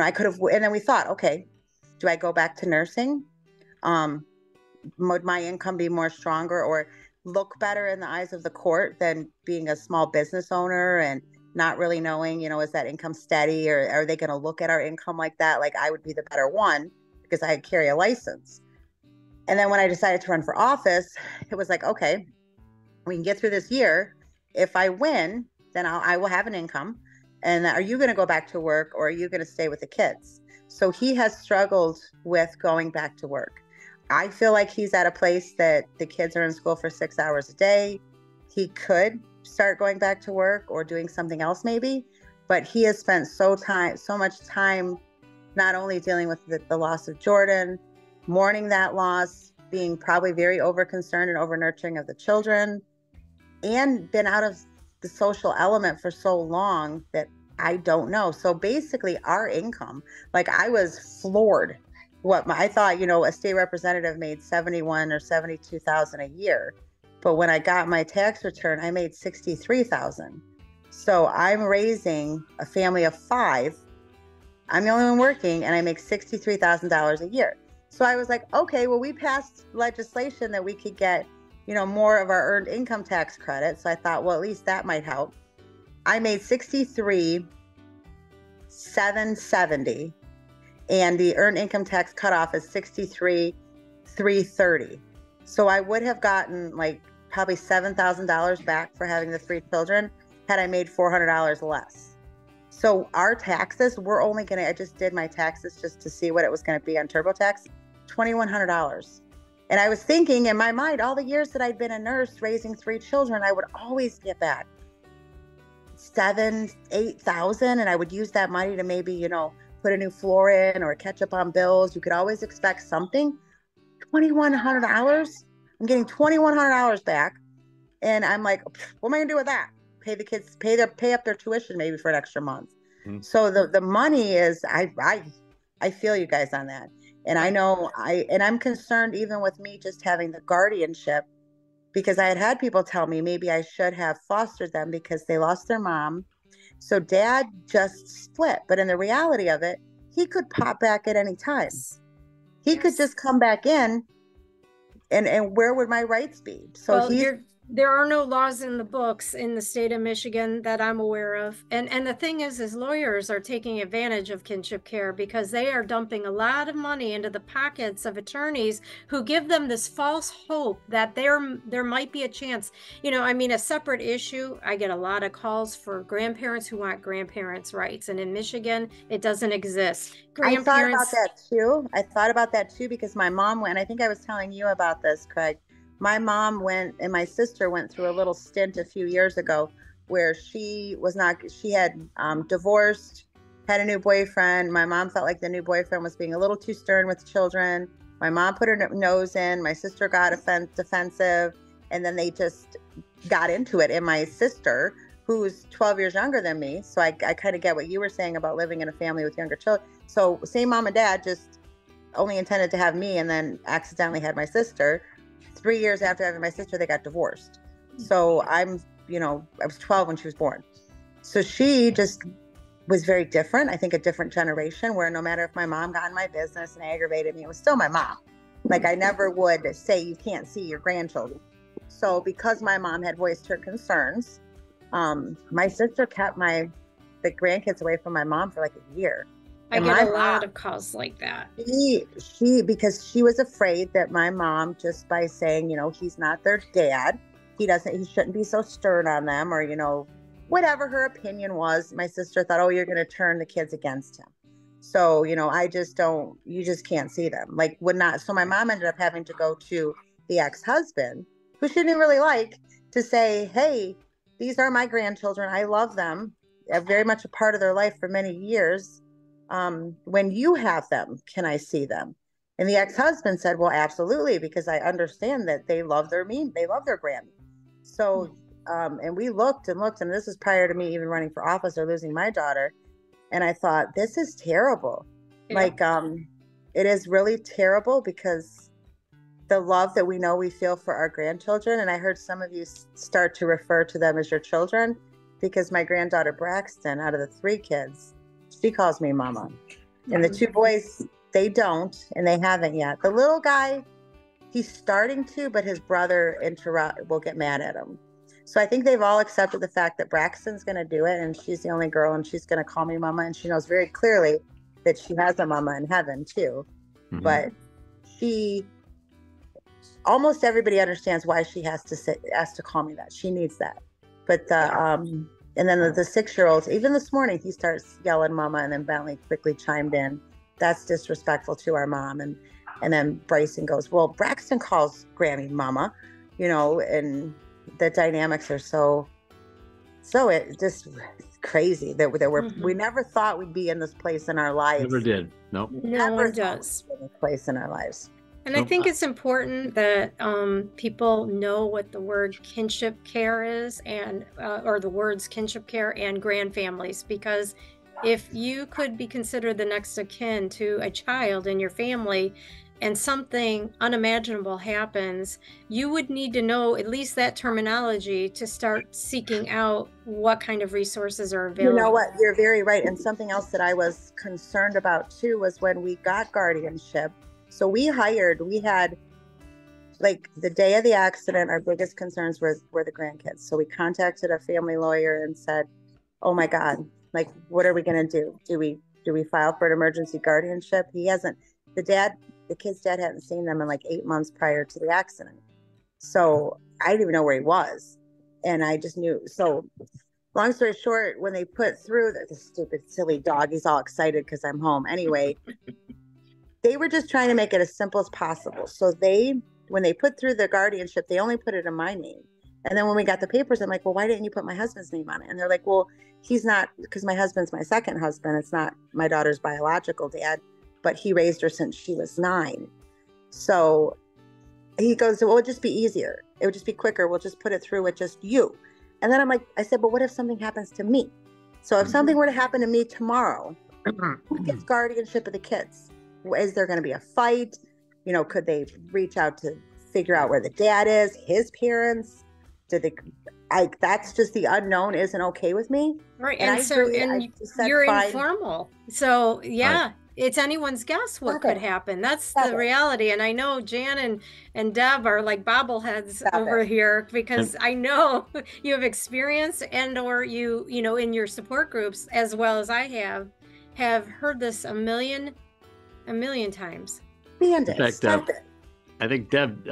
I could have, and then we thought, okay, do I go back to nursing? Would my income be more stronger or look better in the eyes of the court than being a small business owner and not really knowing, is that income steady, or are they going to look at our income like that? Like I would be the better one because I carry a license. And then when I decided to run for office, it was like, okay, we can get through this year. If I win, then I will have an income. And are you going to go back to work, or are you going to stay with the kids? So he has struggled with going back to work. I feel like he's at a place that the kids are in school for 6 hours a day. He could start going back to work or doing something else maybe, but he has spent so much time not only dealing with the loss of Jordan, mourning that loss, being probably very over concerned and over nurturing of the children, and been out of the social element for so long that I don't know. So basically our income, like I was floored. I thought, a state representative made 71 or 72,000 a year. But when I got my tax return, I made 63,000. So I'm raising a family of 5. I'm the only one working, and I make $63,000 a year. So I was like, okay, well, we passed legislation that we could get, more of our earned income tax credit. So I thought, well, at least that might help. I made 63,770, and the earned income tax cutoff is 63,330. So I would have gotten like probably $7,000 back for having the 3 children had I made $400 less. So our taxes, I just did my taxes just to see what it was going to be on TurboTax, $2,100. And I was thinking in my mind, all the years that I'd been a nurse raising 3 children, I would always get back $7,000, $8,000. And I would use that money to maybe, put a new floor in or catch up on bills. You could always expect something. $2,100. I'm getting $2,100 back. And I'm like, what am I gonna do with that? Pay the kids, pay up their tuition maybe for an extra month. Mm-hmm. So the money is, I feel you guys on that. And I know I'm concerned even with me just having the guardianship, because I had people tell me maybe I should have fostered them because they lost their mom. So dad just split. But in the reality of it, he could pop back at any time. He could just come back in, and where would my rights be? So there are no laws in the books in the state of Michigan that I'm aware of. And the thing is lawyers are taking advantage of kinship care because they are dumping a lot of money into the pockets of attorneys who give them this false hope that there might be a chance. A separate issue, I get a lot of calls for grandparents who want grandparents' rights. And in Michigan, it doesn't exist. I thought about that too, because my mom went, I think I was telling you about this, Craig. My mom went, and my sister went through a little stint a few years ago where she had divorced, had a new boyfriend. My mom felt like the new boyfriend was being a little too stern with children. My mom put her nose in. My sister got defensive, and then they just got into it. And my sister, who's 12 years younger than me, so I kind of get what you were saying about living in a family with younger children. So same mom and dad, just only intended to have me, and then accidentally had my sister. 3 years after having my sister, they got divorced. So I was 12 when she was born. So she just was very different. I think a different generation where no matter if my mom got in my business and aggravated me, it was still my mom. Like I never would say you can't see your grandchildren. So because my mom had voiced her concerns, my sister kept the grandkids away from my mom for like a year. I get a lot of calls like that. Because she was afraid that my mom, just by saying, he's not their dad, he shouldn't be so stern on them, or, whatever her opinion was, my sister thought, oh, you're going to turn the kids against him. So, you just can't see them. So my mom ended up having to go to the ex-husband, who she didn't really like, to say, hey, these are my grandchildren. I love them. I'm very much a part of their life for many years. When you have them, can I see them? And the ex-husband said, well, absolutely, because I understand that they love their Grammy. So, and we looked and looked, and this is prior to me even running for office or losing my daughter. And I thought, this is terrible. Yeah. Like, it is really terrible, because the love that we know we feel for our grandchildren, and I heard some of you start to refer to them as your children, because my granddaughter Braxton, out of the 3 kids, she calls me mama. And the 2 boys, they don't, and they haven't yet. The little guy, he's starting to, but his brother will get mad at him. So I think they've all accepted the fact that Braxton's going to do it, and she's the only girl, and she's going to call me mama, and she knows very clearly that she has a mama in heaven too. Mm-hmm. But almost everybody understands why she has to call me that. She needs that. But and then the 6-year-olds, even this morning, he starts yelling mama, and then Bentley quickly chimed in, that's disrespectful to our mom. And then Bryson goes, well, Braxton calls Grammy mama, and the dynamics are so it just crazy that we never thought we'd be in this place in our lives. Never did. Nope. No one does. In this place in our lives. And I think it's important that people know what the word kinship care is, and or the words kinship care and grand families, because if you could be considered the next of kin to a child in your family and something unimaginable happens, you would need to know at least that terminology to start seeking out what kind of resources are available. You know what? You're very right. And something else that I was concerned about too was when we got guardianship. So we had, like, the day of the accident, our biggest concerns were the grandkids. So we contacted a family lawyer and said, oh my God, like, what are we going to do? Do we file for an emergency guardianship? The kid's dad hadn't seen them in like 8 months prior to the accident. So I didn't even know where he was. And I just knew. So long story short, when they put through the stupid, silly dog, he's all excited because I'm home. Anyway, they were just trying to make it as simple as possible. So when they put through the guardianship, they only put it in my name. And then when we got the papers, I'm like, well, why didn't you put my husband's name on it? And they're like, well, he's not, because my husband's my second husband. It's not my daughter's biological dad, but he raised her since she was 9. So he goes, well, it would just be easier. It would just be quicker. We'll just put it through with just you. And then I said, but what if something happens to me? So if something were to happen to me tomorrow, who gets guardianship of the kids? Is there going to be a fight? Could they reach out to figure out where the dad is, his parents? That's just the unknown isn't okay with me. Right. And you're informal. So yeah, right. It's anyone's guess what could happen. That's the reality. And I know Jan and Deb are like bobbleheads over here, because I know you have experience or you in your support groups, as well as I have heard this a million times. In fact, I think Deb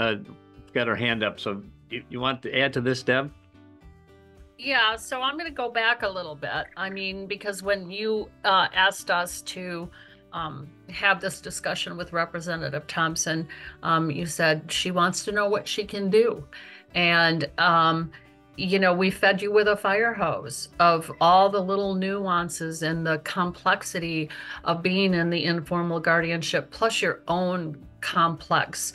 got her hand up. So you want to add to this, Deb? Yeah, so I'm going to go back a little bit. I mean, because when you asked us to have this discussion with Representative Thompson, you said she wants to know what she can do. And, we fed you with a fire hose of all the little nuances and the complexity of being in the informal guardianship, plus your own complex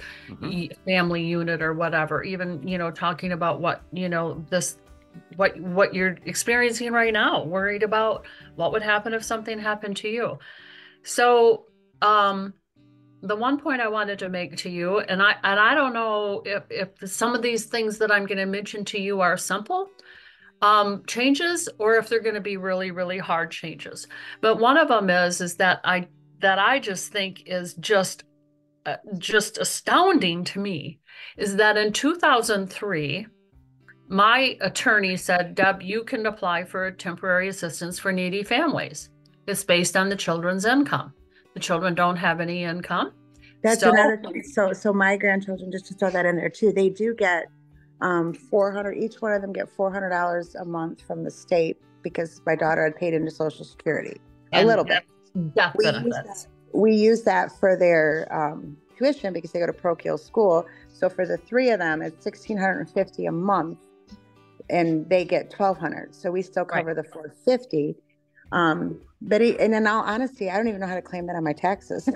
family unit or whatever, even, talking about what, what you're experiencing right now, worried about what would happen if something happened to you. So the one point I wanted to make to you, and I don't know if some of these things that I'm going to mention to you are simple changes, or if they're going to be really, really hard changes. But one of them is that I just think is just astounding to me, is that in 2003, my attorney said, Deb, you can apply for temporary assistance for needy families. It's based on the children's income. The children don't have any income. That's another thing. So my grandchildren, just to throw that in there too, they do get $400. Each one of them get $400 a month from the state, because my daughter had paid into Social Security a little bit. We use that for their tuition, because they go to parochial school. So for the 3 of them, it's $1,650 a month, and they get $1,200. So we still cover the $450. But and in all honesty, I don't even know how to claim that on my taxes.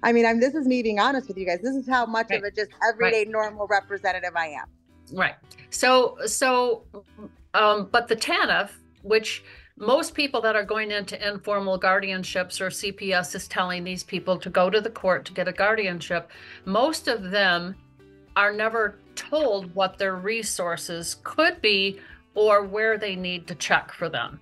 I mean, this is me being honest with you guys. This is how much of a just everyday normal representative I am. Right. So, but the TANF, which most people that are going into informal guardianships or CPS is telling these people to go to the court to get a guardianship, most of them are never told what their resources could be or where they need to check for them.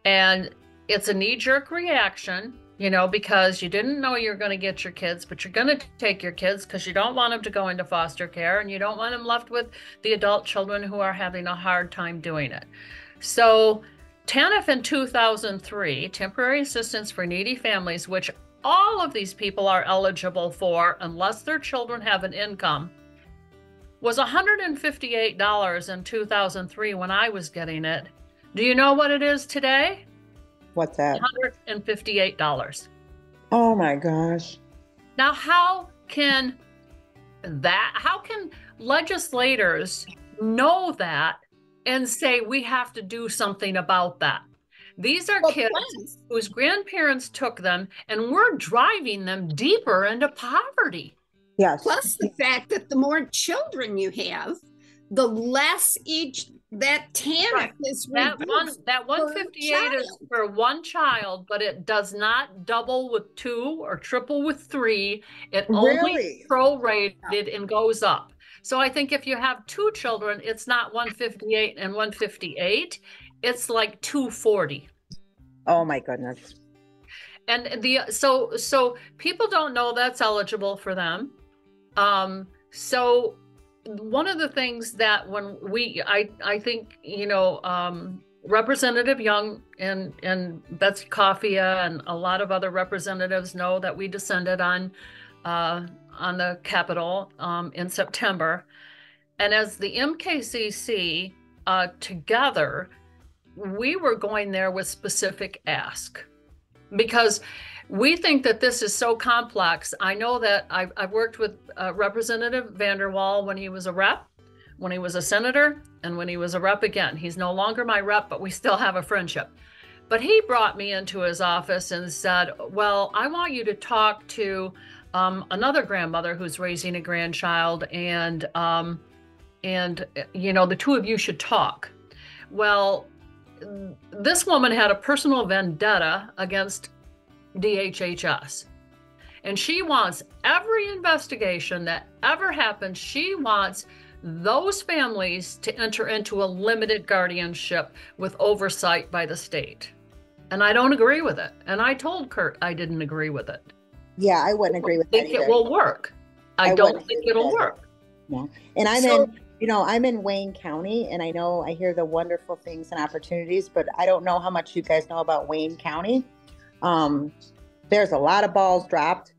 And it's a knee-jerk reaction, you know, because you didn't know you're going to get your kids, but you're going to take your kids because you don't want them to go into foster care and you don't want them left with the adult children who are having a hard time doing it. So TANF in 2003, Temporary Assistance for Needy Families, which all of these people are eligible for unless their children have an income, was $158 in 2003 when I was getting it. Do you know what it is today? What's that? $158. Oh my gosh. Now, how can legislators know that and say we have to do something about that? These are kids whose grandparents took them and we're driving them deeper into poverty. Yes. Plus the fact that the more children you have, the less that TANF is reduced. That 158 is for one child, but it does not double with 2 or triple with 3. It only prorated and goes up. So I think if you have 2 children, it's not 158 and 158. It's like 240. Oh my goodness. And so people don't know that's eligible for them. So one of the things that when I think, you know, Representative Young and Betsy Coffia and a lot of other representatives know that we descended on the Capitol in September. And as the MKCC together, we were going there with specific ask because we think that this is so complex. I know that I've worked with Representative Vanderwall when he was a rep, when he was a senator, and when he was a rep again. He's no longer my rep, but we still have a friendship. But he brought me into his office and said, well, I want you to talk to another grandmother who's raising a grandchild, and you know, the 2 of you should talk. Well, this woman had a personal vendetta against DHHS. And she wants every investigation that ever happened, she wants those families to enter into a limited guardianship with oversight by the state. And I don't agree with it. And I told Kurt I didn't agree with it. Yeah, I wouldn't agree with that. I think it will work. I don't think it'll work. No. And I'm in Wayne County, and I know I hear the wonderful things and opportunities, but I don't know how much you guys know about Wayne County. There's a lot of balls dropped.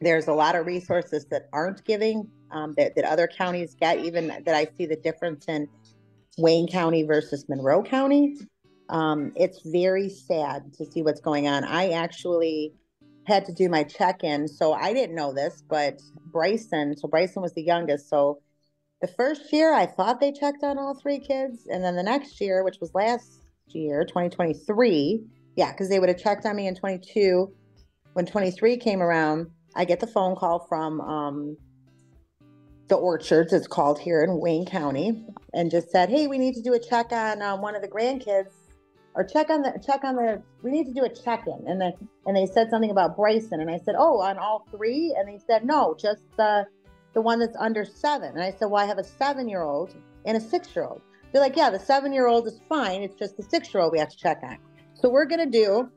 There's a lot of resources that aren't giving, that other counties get, even that I see the difference in Wayne County versus Monroe County. It's very sad to see what's going on. I actually had to do my check-in, so I didn't know this, but Bryson was the youngest. So the first year I thought they checked on all 3 kids. And then the next year, which was last year, 2023, yeah, because they would have checked on me in 22. When 23 came around, I get the phone call from the Orchards, it's called here in Wayne County, and just said, hey, we need to do a check on one of the grandkids, or we need to do a check-in. And they said something about Bryson. And I said, oh, on all 3? And they said, no, just the one that's under 7. And I said, well, I have a 7-year-old and a 6-year-old. They're like, yeah, the 7-year-old is fine. It's just the 6-year-old we have to check on. So we're going to do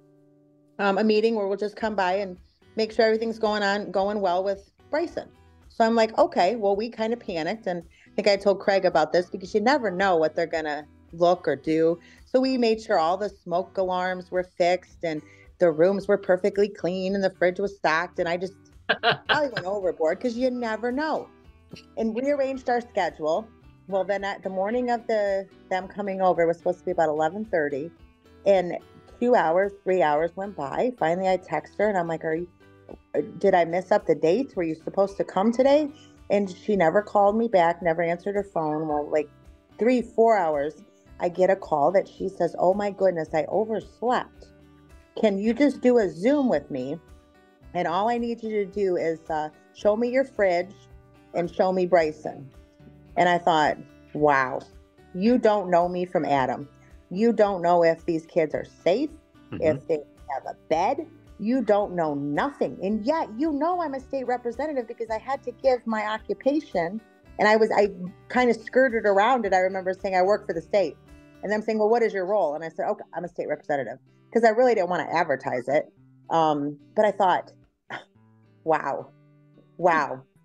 a meeting where we'll just come by and make sure everything's going well with Bryson. So I'm like, okay, well, we kind of panicked. And I think I told Craig about this because you never know what they're going to look or do. So we made sure all the smoke alarms were fixed and the rooms were perfectly clean and the fridge was stocked. And I just probably went overboard because you never know. And rearranged our schedule. Well, then at the morning of them coming over, it was supposed to be about 11:30, and 2 hours, 3 hours went by. Finally, I text her and I'm like, did I miss up the dates? Were you supposed to come today? And she never called me back, never answered her phone. Well, like 3-4 hours, I get a call that she says, oh my goodness, I overslept. can you just do a Zoom with me? And all I need you to do is show me your fridge and show me Bryson. And I thought, wow, you don't know me from Adam. You don't know if these kids are safe, if they have a bed. You don't know nothing. And yet, you know, I'm a state representative because I had to give my occupation. And I kind of skirted around it. I remember saying I work for the state. And them saying, well, what is your role? And I said, okay, I'm a state representative, because I really didn't want to advertise it. But I thought, wow,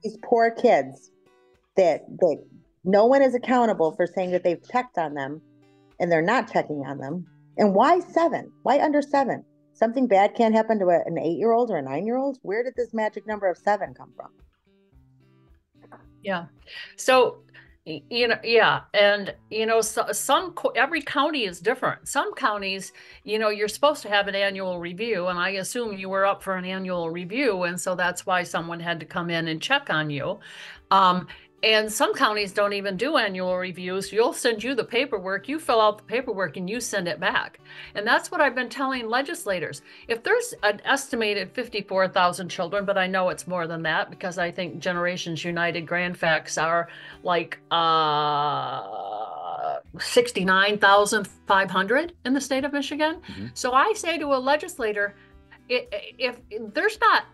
these poor kids that no one is accountable for saying that they've checked on them and they're not checking on them. And why 7? Why under 7? Something bad can't happen to an 8-year-old or a 9-year-old? Where did this magic number of 7 come from? Yeah. So, you know, yeah. And, you know, every county is different. Some counties, you know, you're supposed to have an annual review, and I assume you were up for an annual review. And so that's why someone had to come in and check on you. And some counties don't even do annual reviews. You'll send you the paperwork, you fill out the paperwork, and you send it back. And that's what I've been telling legislators. If there's an estimated 54,000 children, but I know it's more than that because I think Generations United Grand Facts are like 69,500 in the state of Michigan. So I say to a legislator, if there's not,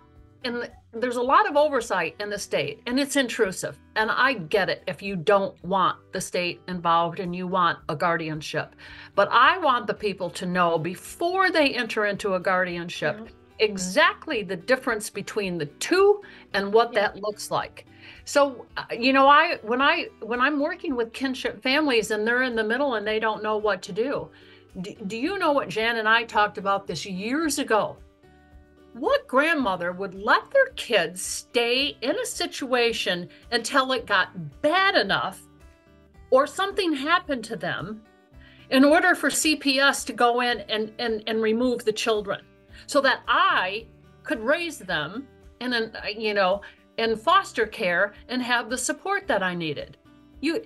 and there's a lot of oversight in the state, and it's intrusive. And I get it if you don't want the state involved and you want a guardianship. But I want the people to know before they enter into a guardianship exactly the difference between the two and what that looks like. So, you know, when I'm working with kinship families and they're in the middle and they don't know what to do, do you know what Jan and I talked about this years ago? What grandmother would let their kids stay in a situation until it got bad enough or something happened to them in order for CPS to go in and remove the children so that I could raise them in, you know, in foster care and have the support that I needed? So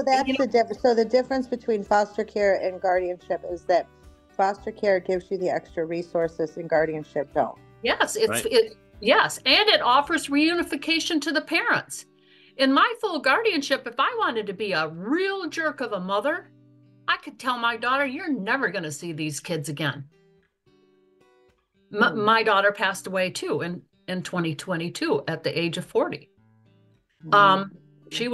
that's the difference. So the difference between foster care and guardianship is that foster care gives you the extra resources and guardianship don't. Yes, yes, and it offers reunification to the parents. In my full guardianship, if I wanted to be a real jerk of a mother, I could tell my daughter, "You're never going to see these kids again." My daughter passed away too in 2022 at the age of 40. She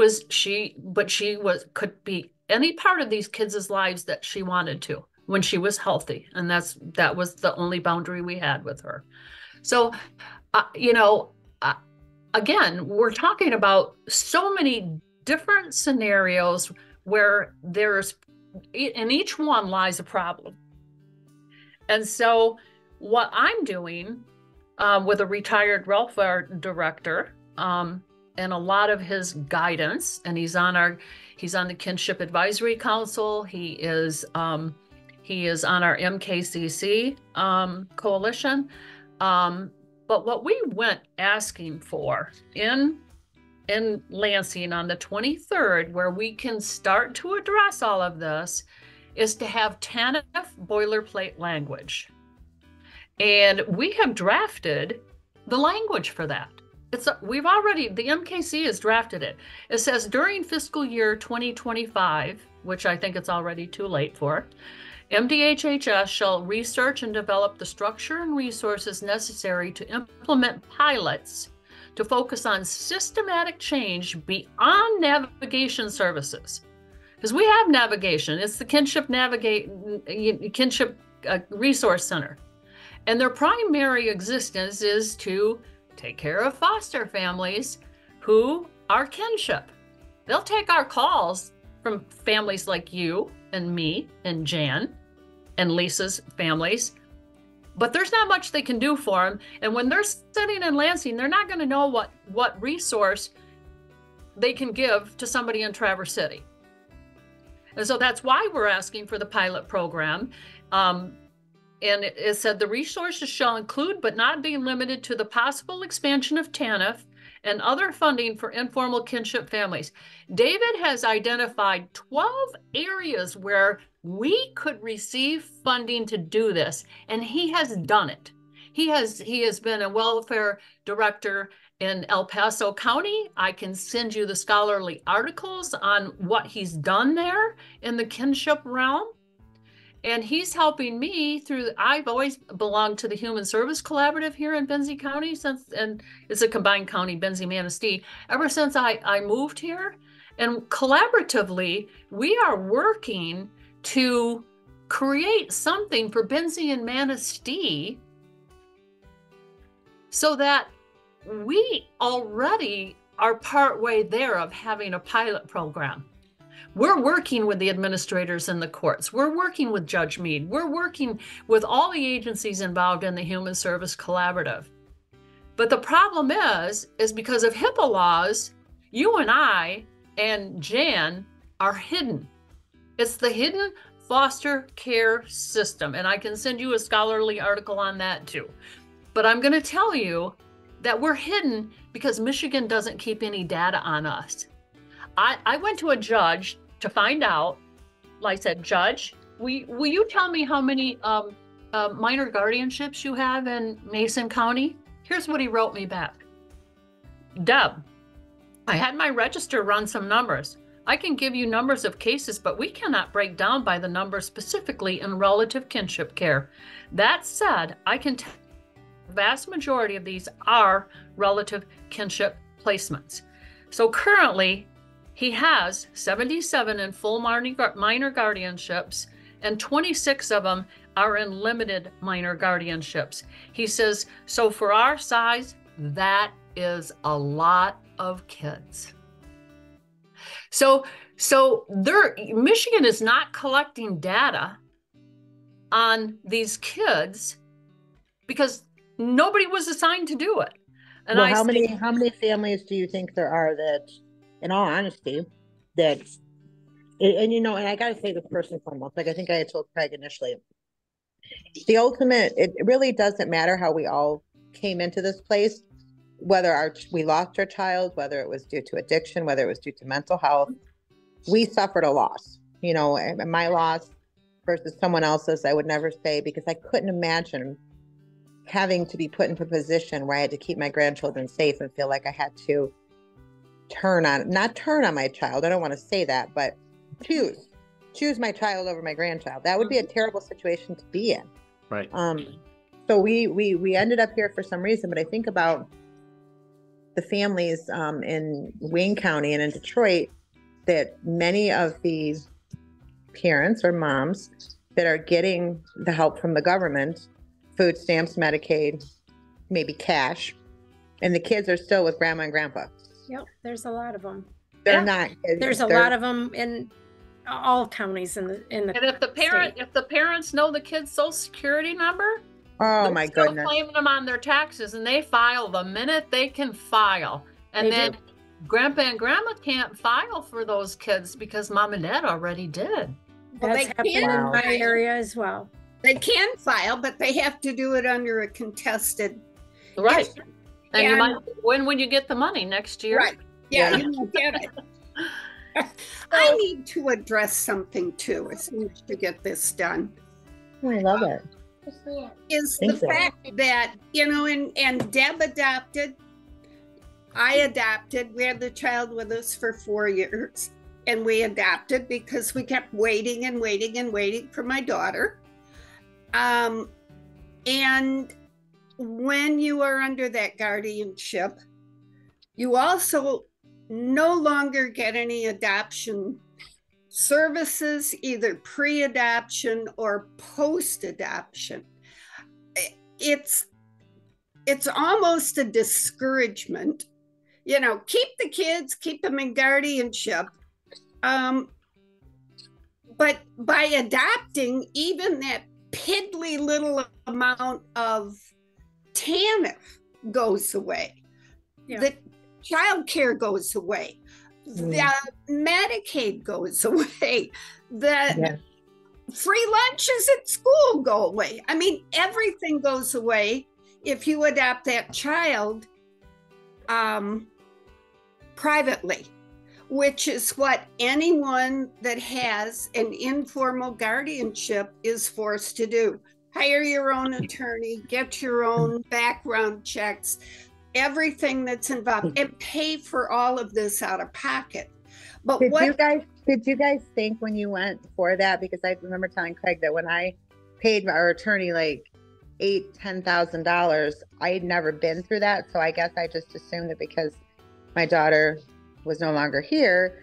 could be any part of these kids' lives that she wanted to when she was healthy, and that was the only boundary we had with her. So, you know, again, we're talking about so many different scenarios where in each one lies a problem. And so what I'm doing with a retired welfare director and a lot of his guidance, and he's on the Kinship Advisory Council. He is on our MKCC coalition. But what we went asking for in Lansing on the 23rd, where we can start to address all of this, is to have TANF boilerplate language. And we have drafted the language for that. The MKC has drafted it. It says during fiscal year 2025, which I think it's already too late for, MDHHS shall research and develop the structure and resources necessary to implement pilots to focus on systematic change beyond navigation services. Because we have navigation. It's the Kinship Resource Center. And their primary existence is to take care of foster families who are kinship. They'll take our calls from families like you and me and Jan and Lisa's families, but there's not much they can do for them. And when they're sitting in Lansing, they're not going to know what resource they can give to somebody in Traverse City. And so that's why we're asking for the pilot program. And it said the resources shall include, but not be limited to, the possible expansion of TANF and other funding for informal kinship families. David has identified 12 areas where we could receive funding to do this, and he has done it. He has been a welfare director in El Paso County. I can send you the scholarly articles on what he's done there in the kinship realm. And he's helping me through, I've always belonged to the Human Service Collaborative here in Benzie County and it's a combined county, Benzie Manistee, ever since I moved here. And collaboratively, we are working to create something for Benzie and Manistee so that we already are partway there of having a pilot program. We're working with the administrators in the courts. We're working with Judge Mead. We're working with all the agencies involved in the Human Service Collaborative. But the problem is because of HIPAA laws, you and I and Jan are hidden. It's the hidden foster care system. And I can send you a scholarly article on that too. But I'm going to tell you that we're hidden because Michigan doesn't keep any data on us. I went to a judge to find out. I said, Judge, will you tell me how many minor guardianships you have in Mason County? Here's what he wrote me back. Deb, I had my register run some numbers. I can give you numbers of cases, but we cannot break down by the numbers specifically in relative kinship care. That said, I can tell the vast majority of these are relative kinship placements. So currently, he has 77 in full minor guardianships, and 26 of them are in limited minor guardianships. He says, so for our size, that is a lot of kids. So Michigan is not collecting data on these kids because nobody was assigned to do it. And well, how many families do you think there are that, in all honesty, that, and you know, and I got to say this first and foremost, like I think I had told Craig initially, the ultimate, it really doesn't matter how we all came into this place, whether we lost our child, whether it was due to addiction, whether it was due to mental health, we suffered a loss, you know, and my loss versus someone else's, I would never say, because I couldn't imagine having to be put into a position where I had to keep my grandchildren safe and feel like I had to not turn on my child. I don't want to say that, but choose my child over my grandchild. That would be a terrible situation to be in. Right. So we ended up here for some reason, but I think about the families in Wayne County and in Detroit, that many of the parents or moms that are getting the help from the government, food stamps, Medicaid, maybe cash, and the kids are still with grandma and grandpa. Yep, there's a lot of them. They're not. There's a lot of them in all counties in the. And if the parents know the kid's social security number, oh my goodness, claiming them on their taxes, and they file the minute they can file, and then grandpa and grandma can't file for those kids because mom and dad already did. Well, that's happened in my area as well. They can file, but they have to do it under a contested. Right. And you might win when you get the money next year. Right. Yeah, you won't get it. I need to address something too as soon as you get this done. I love it. Is the fact that, you know, and Deb adopted, I adopted, we had the child with us for 4 years, and we adopted because we kept waiting and waiting and waiting for my daughter. And when you are under that guardianship, you also no longer get any adoption services, either pre-adoption or post-adoption. It's almost a discouragement. You know, keep the kids, keep them in guardianship. But by adopting, even that piddly little amount of TANF goes away. Yeah. The child care goes away. The Medicaid goes away. The free lunches at school go away. I mean, everything goes away if you adopt that child. privately, which is what anyone that has an informal guardianship is forced to do. Hire your own attorney, get your own background checks, everything that's involved, and pay for all of this out of pocket. But did you guys think when you went for that? Because I remember telling Craig that when I paid our attorney like $10,000, I had never been through that. So I guess I just assumed that because my daughter was no longer here,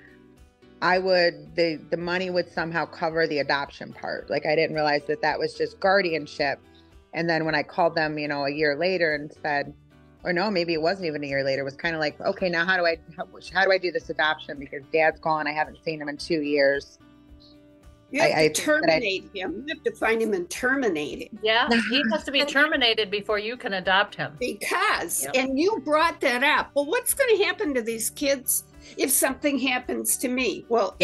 the money would somehow cover the adoption part. Like I didn't realize that was just guardianship. And then when I called them, a year later and said, or no, maybe it wasn't even a year later, it was kind of like, okay, now how do I do this adoption? Because dad's gone. I haven't seen him in 2 years. You have to terminate him. You have to find him and terminate him. Yeah, he has to be terminated before you can adopt him. Because, and you brought that up. Well, what's going to happen to these kids if something happens to me? Well,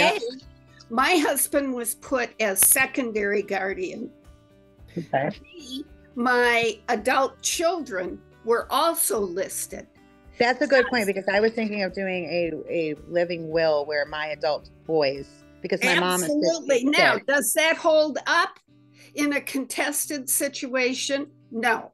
my husband was put as secondary guardian. Okay. My adult children were also listed. That's a good point, because I was thinking of doing a living will where my adult boys, because my mom is absolutely. Now, does that hold up in a contested situation? No.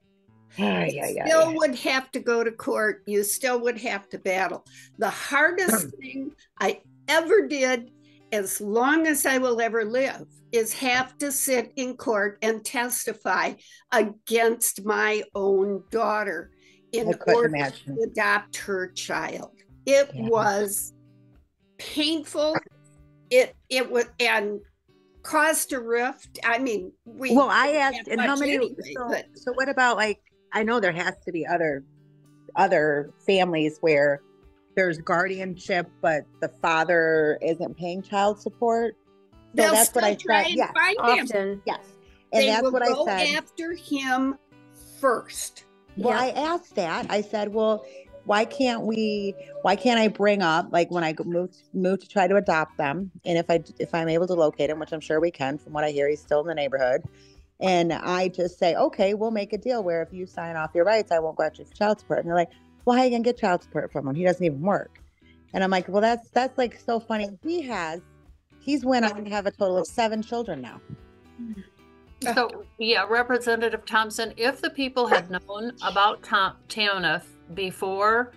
Still would have to go to court. You still would have to battle. The hardest thing I ever did, as long as I will ever live, is have to sit in court and testify against my own daughter in order to adopt her child. It was painful. It was, and caused a rift. I mean, I asked, and how many? Anyway, so what about, like, I know there has to be other families where there's guardianship, but the father isn't paying child support. So that's what I said. Yes, often. Yes, and that's what I said. They will go after him first. Well, I asked that. I said, well, why can't I bring up, like, when I move to try to adopt them, and if I'm able to locate him, which I'm sure we can, from what I hear, he's still in the neighborhood, and I just say, okay, we'll make a deal where if you sign off your rights, I won't go after you for child support. And they're like, well, how are you gonna get child support from him? He doesn't even work. And I'm like, well, that's like so funny. He's went on to have a total of 7 children now. So, yeah, Representative Thompson, if the people had known about TANF before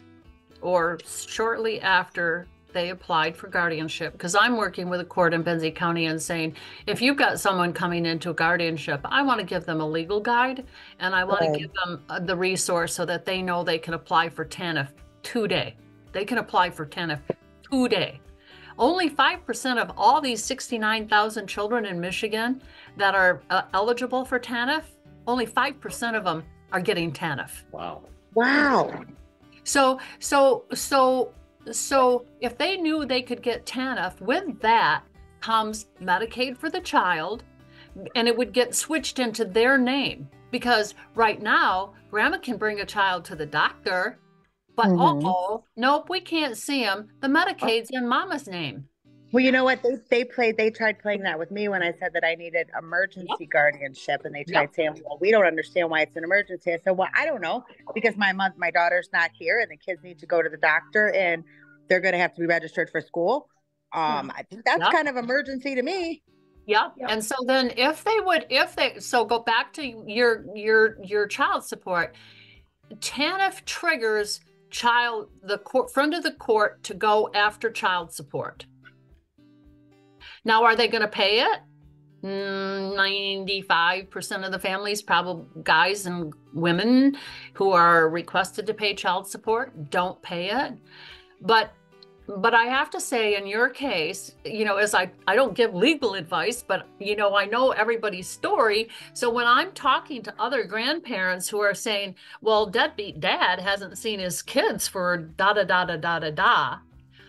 or shortly after they applied for guardianship, because I'm working with a court in Benzie County and saying, if you've got someone coming into a guardianship, I want to give them a legal guide, and I want to give them the resource so that they know they can apply for TANF today. They can apply for TANF today. Only 5% of all these 69,000 children in Michigan that are eligible for TANF, only 5% of them are getting TANF. Wow. So if they knew they could get TANF, with that comes Medicaid for the child, and it would get switched into their name. Because right now, grandma can bring a child to the doctor, but nope, we can't see him. The Medicaid's in mama's name. Well, you know what? They tried playing that with me when I said that I needed emergency guardianship, and they tried saying, well, we don't understand why it's an emergency. I said, well, I don't know, because my daughter's not here, and the kids need to go to the doctor, and they're going to have to be registered for school. I think that's kind of emergency to me. Yeah. And so then so go back to your child support. TANF triggers front of the court to go after child support. Now, are they going to pay it? 95% of the families, probably guys and women who are requested to pay child support, don't pay it. But I have to say, in your case, as I don't give legal advice, but, I know everybody's story. So when I'm talking to other grandparents who are saying, well, deadbeat dad hasn't seen his kids for da-da-da-da-da-da-da,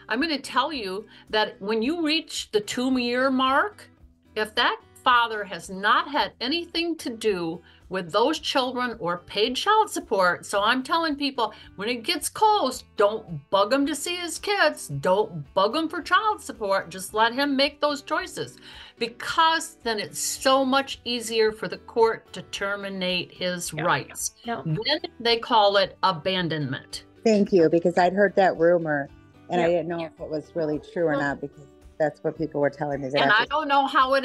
I'm going to tell you that when you reach the 2-year mark, if that father has not had anything to do with those children or paid child support. So I'm telling people, when it gets close, don't bug him to see his kids. Don't bug him for child support. Just let him make those choices, because then it's so much easier for the court to terminate his rights. Then they call it abandonment. Thank you, because I'd heard that rumor And Yeah. I didn't know if it was really true or not, because that's what people were telling me. And I don't know how it,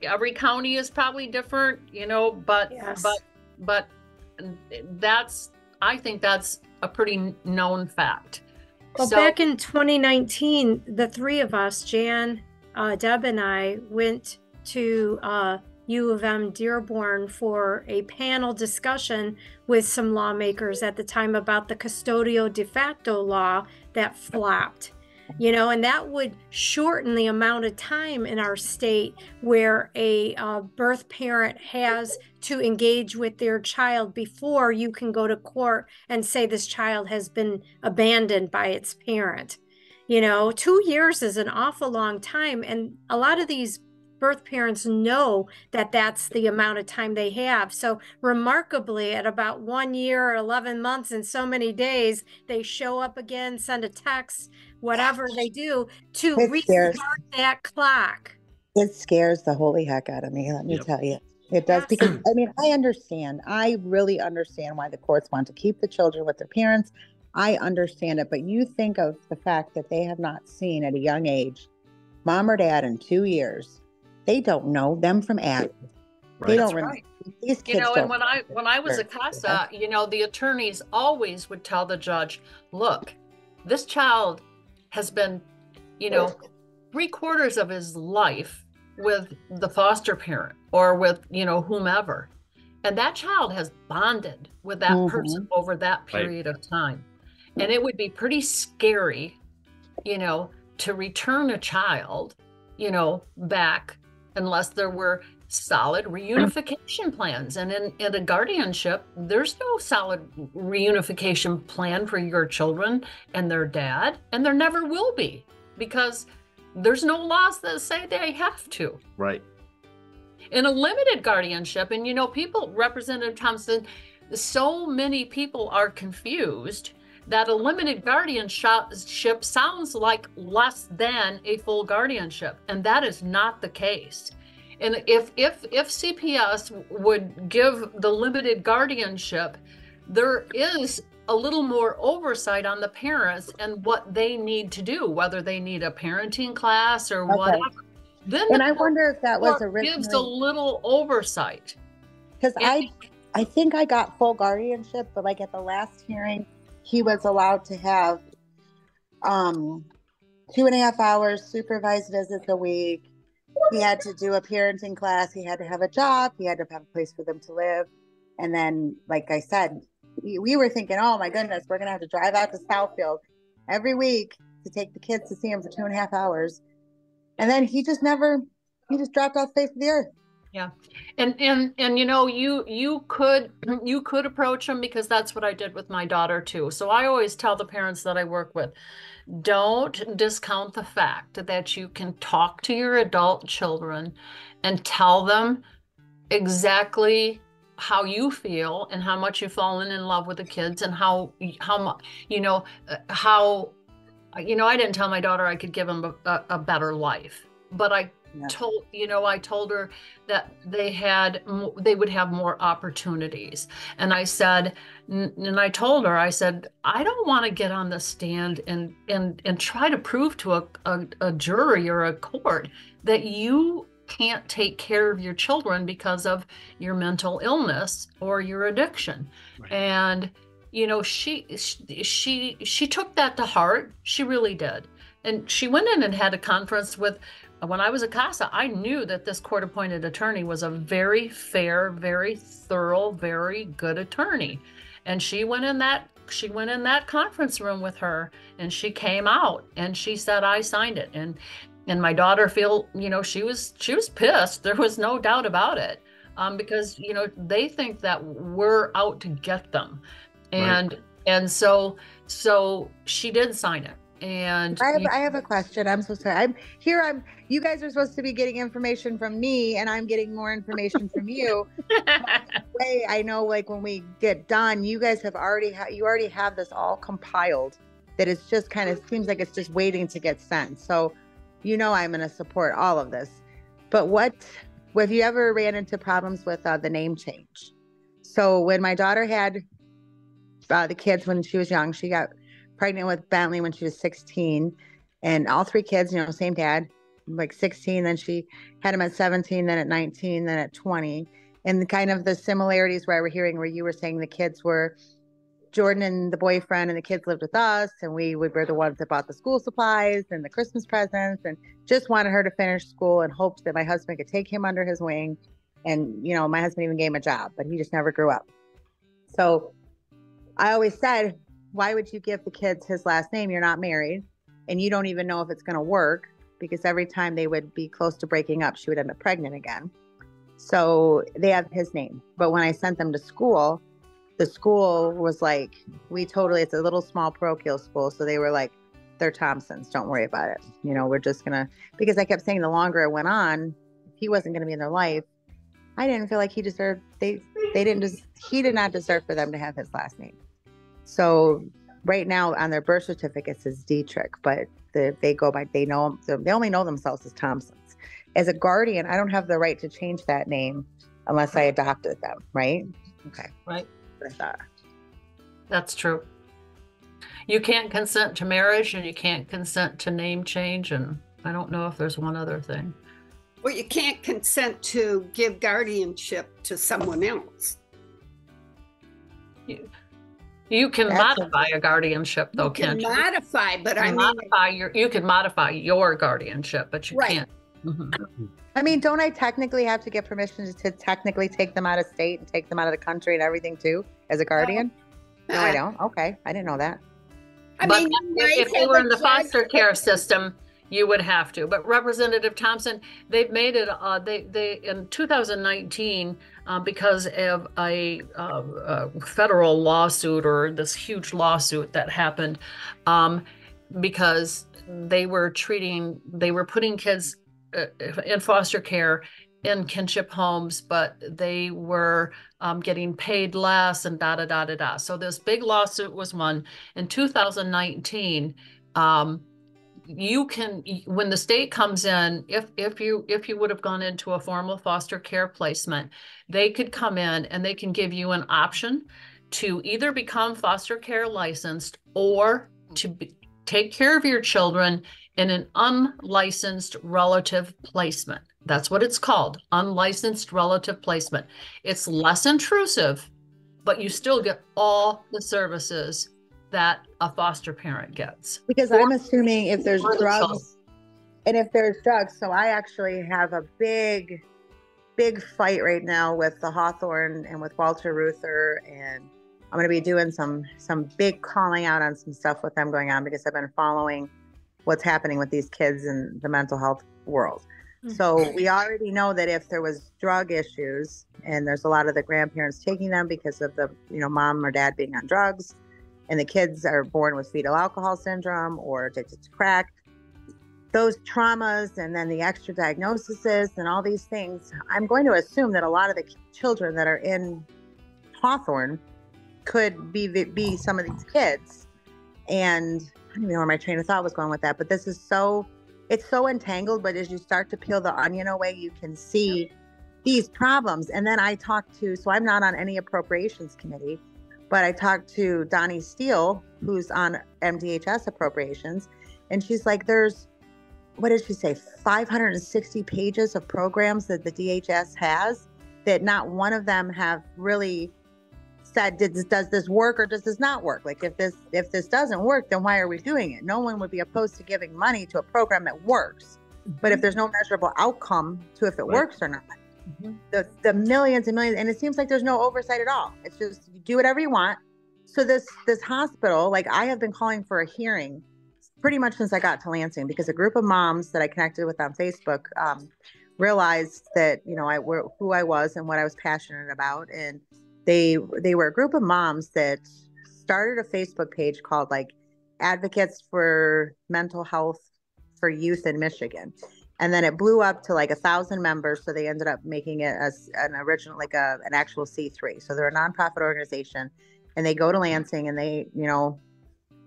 every county is probably different, but Yes. but I think that's a pretty known fact. Well, back in 2019, the three of us, Jan, Deb, and I, went to U of M Dearborn for a panel discussion with some lawmakers at the time about the custodial de facto law that flopped. And that would shorten the amount of time in our state where a birth parent has to engage with their child before you can go to court and say this child has been abandoned by its parent. 2 years is an awful long time. And a lot of these birth parents know that that's the amount of time they have. So remarkably, at about 1 year, 11 months, and so many days, they show up again, send a text, whatever they do to restart that clock. It scares the holy heck out of me, let me tell you. It does, because I really understand why the courts want to keep the children with their parents. I understand it, but you think of the fact that they have not seen at a young age mom or dad in 2 years. They don't know them from Adam. Right. They don't remember. These kids and when I was a CASA, the attorneys always would tell the judge, look, this child has been, 3/4 of his life with the foster parent or with, whomever. And that child has bonded with that person over that period of time. And it would be pretty scary, to return a child, back unless there were solid reunification plans. And in a guardianship, there's no solid reunification plan for your children and their dad, and there never will be, because there's no laws that say they have to. Right. In a limited guardianship, and people, Representative Thompson, so many people are confused that a limited guardianship sounds like less than a full guardianship, and that is not the case. And if CPS would give the limited guardianship, there is a little more oversight on the parents and what they need to do, whether they need a parenting class or whatever. Then I wonder if that was originally gives a little oversight. Because I think I got full guardianship, but like at the last hearing, he was allowed to have 2.5 hours supervised visits a week. He had to do a parenting class. He had to have a job. He had to have a place for them to live. And then, like I said, we were thinking, oh my goodness, we're going to have to drive out to Southfield every week to take the kids to see him for 2.5 hours. And then he just dropped off the face of the earth. Yeah. And you could approach them, because that's what I did with my daughter too. So I always tell the parents that I work with, don't discount the fact that you can talk to your adult children and tell them exactly how you feel and how much you've fallen in love with the kids, and how much, I didn't tell my daughter I could give them a better life, but I told her that they would have more opportunities. And I said, and I told her, I said, I don't want to get on the stand and try to prove to a jury or a court that you can't take care of your children because of your mental illness or your addiction. Right. And she took that to heart. She really did. And she went in and had a conference with, when I was a CASA, I knew that this court-appointed attorney was a very fair, very thorough, very good attorney. And she went in that conference room with her, and she came out and she said, I signed it. And my daughter she was pissed. There was no doubt about it. Because, they think that we're out to get them. And, right. And so she did sign it. And I have a question. I'm so sorry. You guys are supposed to be getting information from me, and I'm getting more information from you. I know, like, when we get done, you guys have already have this all compiled, that it's just kind of seems like it's just waiting to get sent. So, I'm going to support all of this. But have you ever ran into problems with the name change? So when my daughter had the kids when she was young, she got pregnant with Bentley when she was 16, and all 3 kids, you know, same dad, like 16. Then she had him at 17, then at 19, then at 20. And kind of the similarities where we're hearing where you were saying the kids were Jordan and the boyfriend, and the kids lived with us, and we were the ones that bought the school supplies and the Christmas presents, and just wanted her to finish school and hoped that my husband could take him under his wing. And, you know, my husband even gave him a job, but he just never grew up. So I always said, why would you give the kids his last name? You're not married, and you don't even know if it's going to work, because every time they would be close to breaking up, she would end up pregnant again. So they have his name. But when I sent them to school, the school was like, it's a little small parochial school. So they were like, they're Thompsons. Don't worry about it. You know, we're just going to, because I kept saying the longer it went on, if he wasn't going to be in their life, I didn't feel like he deserved, he did not deserve for them to have his last name. So right now on their birth certificates is Dietrich, but they only know themselves as Thompsons. As a guardian, I don't have the right to change that name unless I adopted them, right? Okay. Right. That. That's true. You can't consent to marriage, and you can't consent to name change, and I don't know if there's one other thing. Well, you can't consent to give guardianship to someone else. You can modify a guardianship, though, can't you? Modify, but you can modify your guardianship, but you can't. Mm-hmm. I mean, don't I technically have to get permission to technically take them out of state and take them out of the country and everything too, as a guardian? No, I don't. Okay, I didn't know that. But if they were in the foster care system, you would have to. But Representative Thompson, they've made it. They in 2019, because of a federal lawsuit, or this huge lawsuit that happened, because they were putting kids in foster care in kinship homes, but they were getting paid less, and da da da da da. So this big lawsuit was won in 2019. You can, when the state comes in, if you would have gone into a formal foster care placement, they could come in and they can give you an option to either become foster care licensed or to take care of your children in an unlicensed relative placement. That's what it's called, unlicensed relative placement. It's less intrusive, but you still get all the services that a foster parent gets. Because I'm assuming if there's drugs, so I actually have a big fight right now with the Hawthorne and with Walter Reuther, and I'm going to be doing some big calling out on some stuff with them going on, because I've been following what's happening with these kids in the mental health world. Mm-hmm. So we already know that if there was drug issues, and there's a lot of the grandparents taking them because of the, mom or dad being on drugs, and the kids are born with fetal alcohol syndrome or addicted to crack, those traumas and then the extra diagnoses and all these things, I'm going to assume that a lot of the children that are in Hawthorne could be some of these kids. And I don't even know where my train of thought was going with that, but this is it's so entangled. But as you start to peel the onion away, you can see these problems. And then so I'm not on any appropriations committee, but I talked to Donnie Steele, who's on MDHS appropriations, and she's like, what did she say, 560 pages of programs that the DHS has, that not one of them have really said, does this work or does this not work? Like, if this doesn't work, then why are we doing it? No one would be opposed to giving money to a program that works. Mm-hmm. But if there's no measurable outcome to if it works or not, mm-hmm. the millions and millions, and it seems like there's no oversight at all. It's just, you do whatever you want. So this hospital, like, I have been calling for a hearing pretty much since I got to Lansing, because a group of moms that I connected with on Facebook realized that, who I was and what I was passionate about. And they were a group of moms that started a Facebook page called like Advocates for Mental Health for Youth in Michigan. And then it blew up to like 1,000 members. So they ended up making it as an original, like an actual C3. So they're a nonprofit organization, and they go to Lansing and they,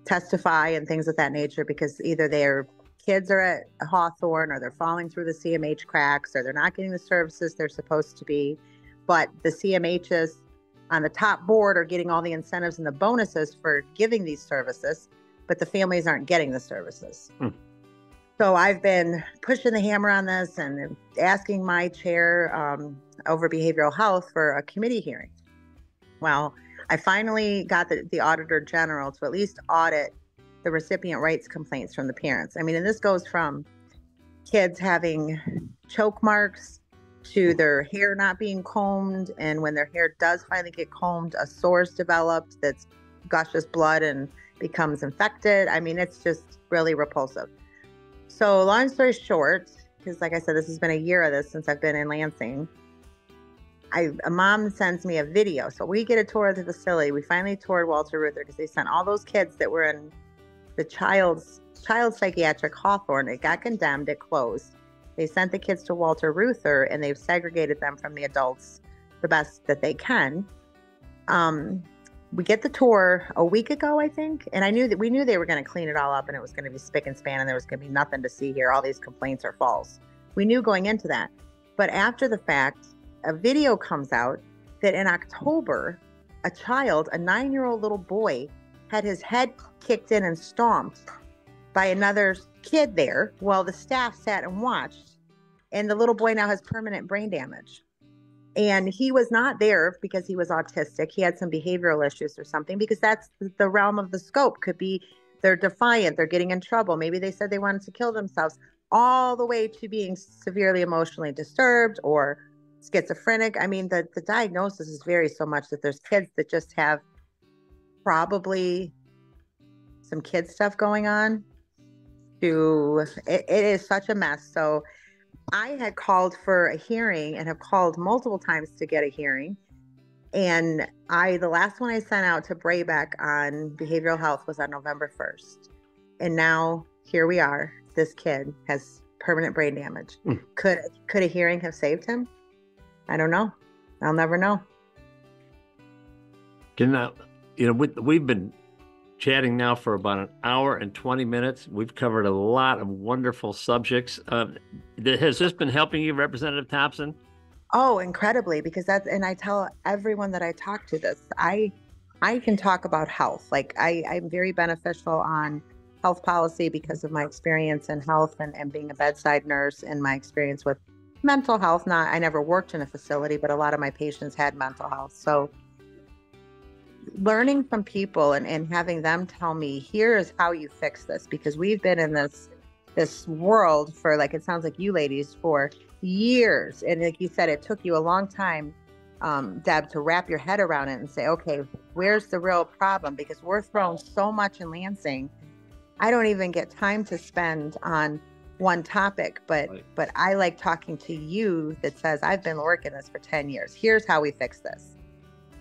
testify and things of that nature, because either their kids are at Hawthorne, or they're falling through the CMH cracks, or they're not getting the services they're supposed to be. But the CMHs on the top board are getting all the incentives and the bonuses for giving these services, but the families aren't getting the services. So I've been pushing the hammer on this and asking my chair over behavioral health for a committee hearing. Well, I finally got the Auditor General to at least audit the recipient rights complaints from the parents. I mean, and this goes from kids having choke marks to their hair not being combed. And when their hair does finally get combed, a sore's developed that's gushes blood and becomes infected. I mean, it's just really repulsive. So long story short, because like I said, this has been a year of this since I've been in Lansing. A mom sends me a video. So we get a tour of the facility. We finally toured Walter Reuther because they sent all those kids that were in the child psychiatric Hawthorne. It got condemned. It closed. They sent the kids to Walter Reuther and they've segregated them from the adults the best that they can. We get the tour a week ago, I think. And we knew they were going to clean it all up and it was going to be spick and span and there was going to be nothing to see here. All these complaints are false. We knew going into that. But after the fact, a video comes out that in October, a 9-year-old little boy had his head kicked in and stomped by another kid there while the staff sat and watched. And the little boy now has permanent brain damage. And he was not there because he was autistic. He had some behavioral issues or something, because that's the realm of the scope. Could be they're defiant, they're getting in trouble. Maybe they said they wanted to kill themselves, all the way to being severely emotionally disturbed or schizophrenic. I mean, the diagnosis is very so much that there's kids that just have probably some kid stuff going on. It is such a mess. So I had called for a hearing and have called multiple times to get a hearing. And the last one I sent out to Braybeck on behavioral health was on November 1st. And now here we are. This kid has permanent brain damage. Could a hearing have saved him? I don't know. I'll never know. We've been chatting now for about an hour and 20 minutes. We've covered a lot of wonderful subjects. Has this been helping you, Representative Thompson? Oh, incredibly, because and I tell everyone that I talk to this, I can talk about health. Like I'm very beneficial on health policy because of my experience in health and being a bedside nurse and my experience with mental health. I never worked in a facility, but a lot of my patients had mental health. So learning from people and having them tell me, here is how you fix this, because we've been in this world for, like, it sounds like you ladies, for years. And like you said, it took you a long time, Deb, to wrap your head around it and say, okay, where's the real problem? Because we're thrown so much in Lansing. I don't even get time to spend on one topic, but I like talking to you that says, I've been working this for 10 years. Here's how we fix this.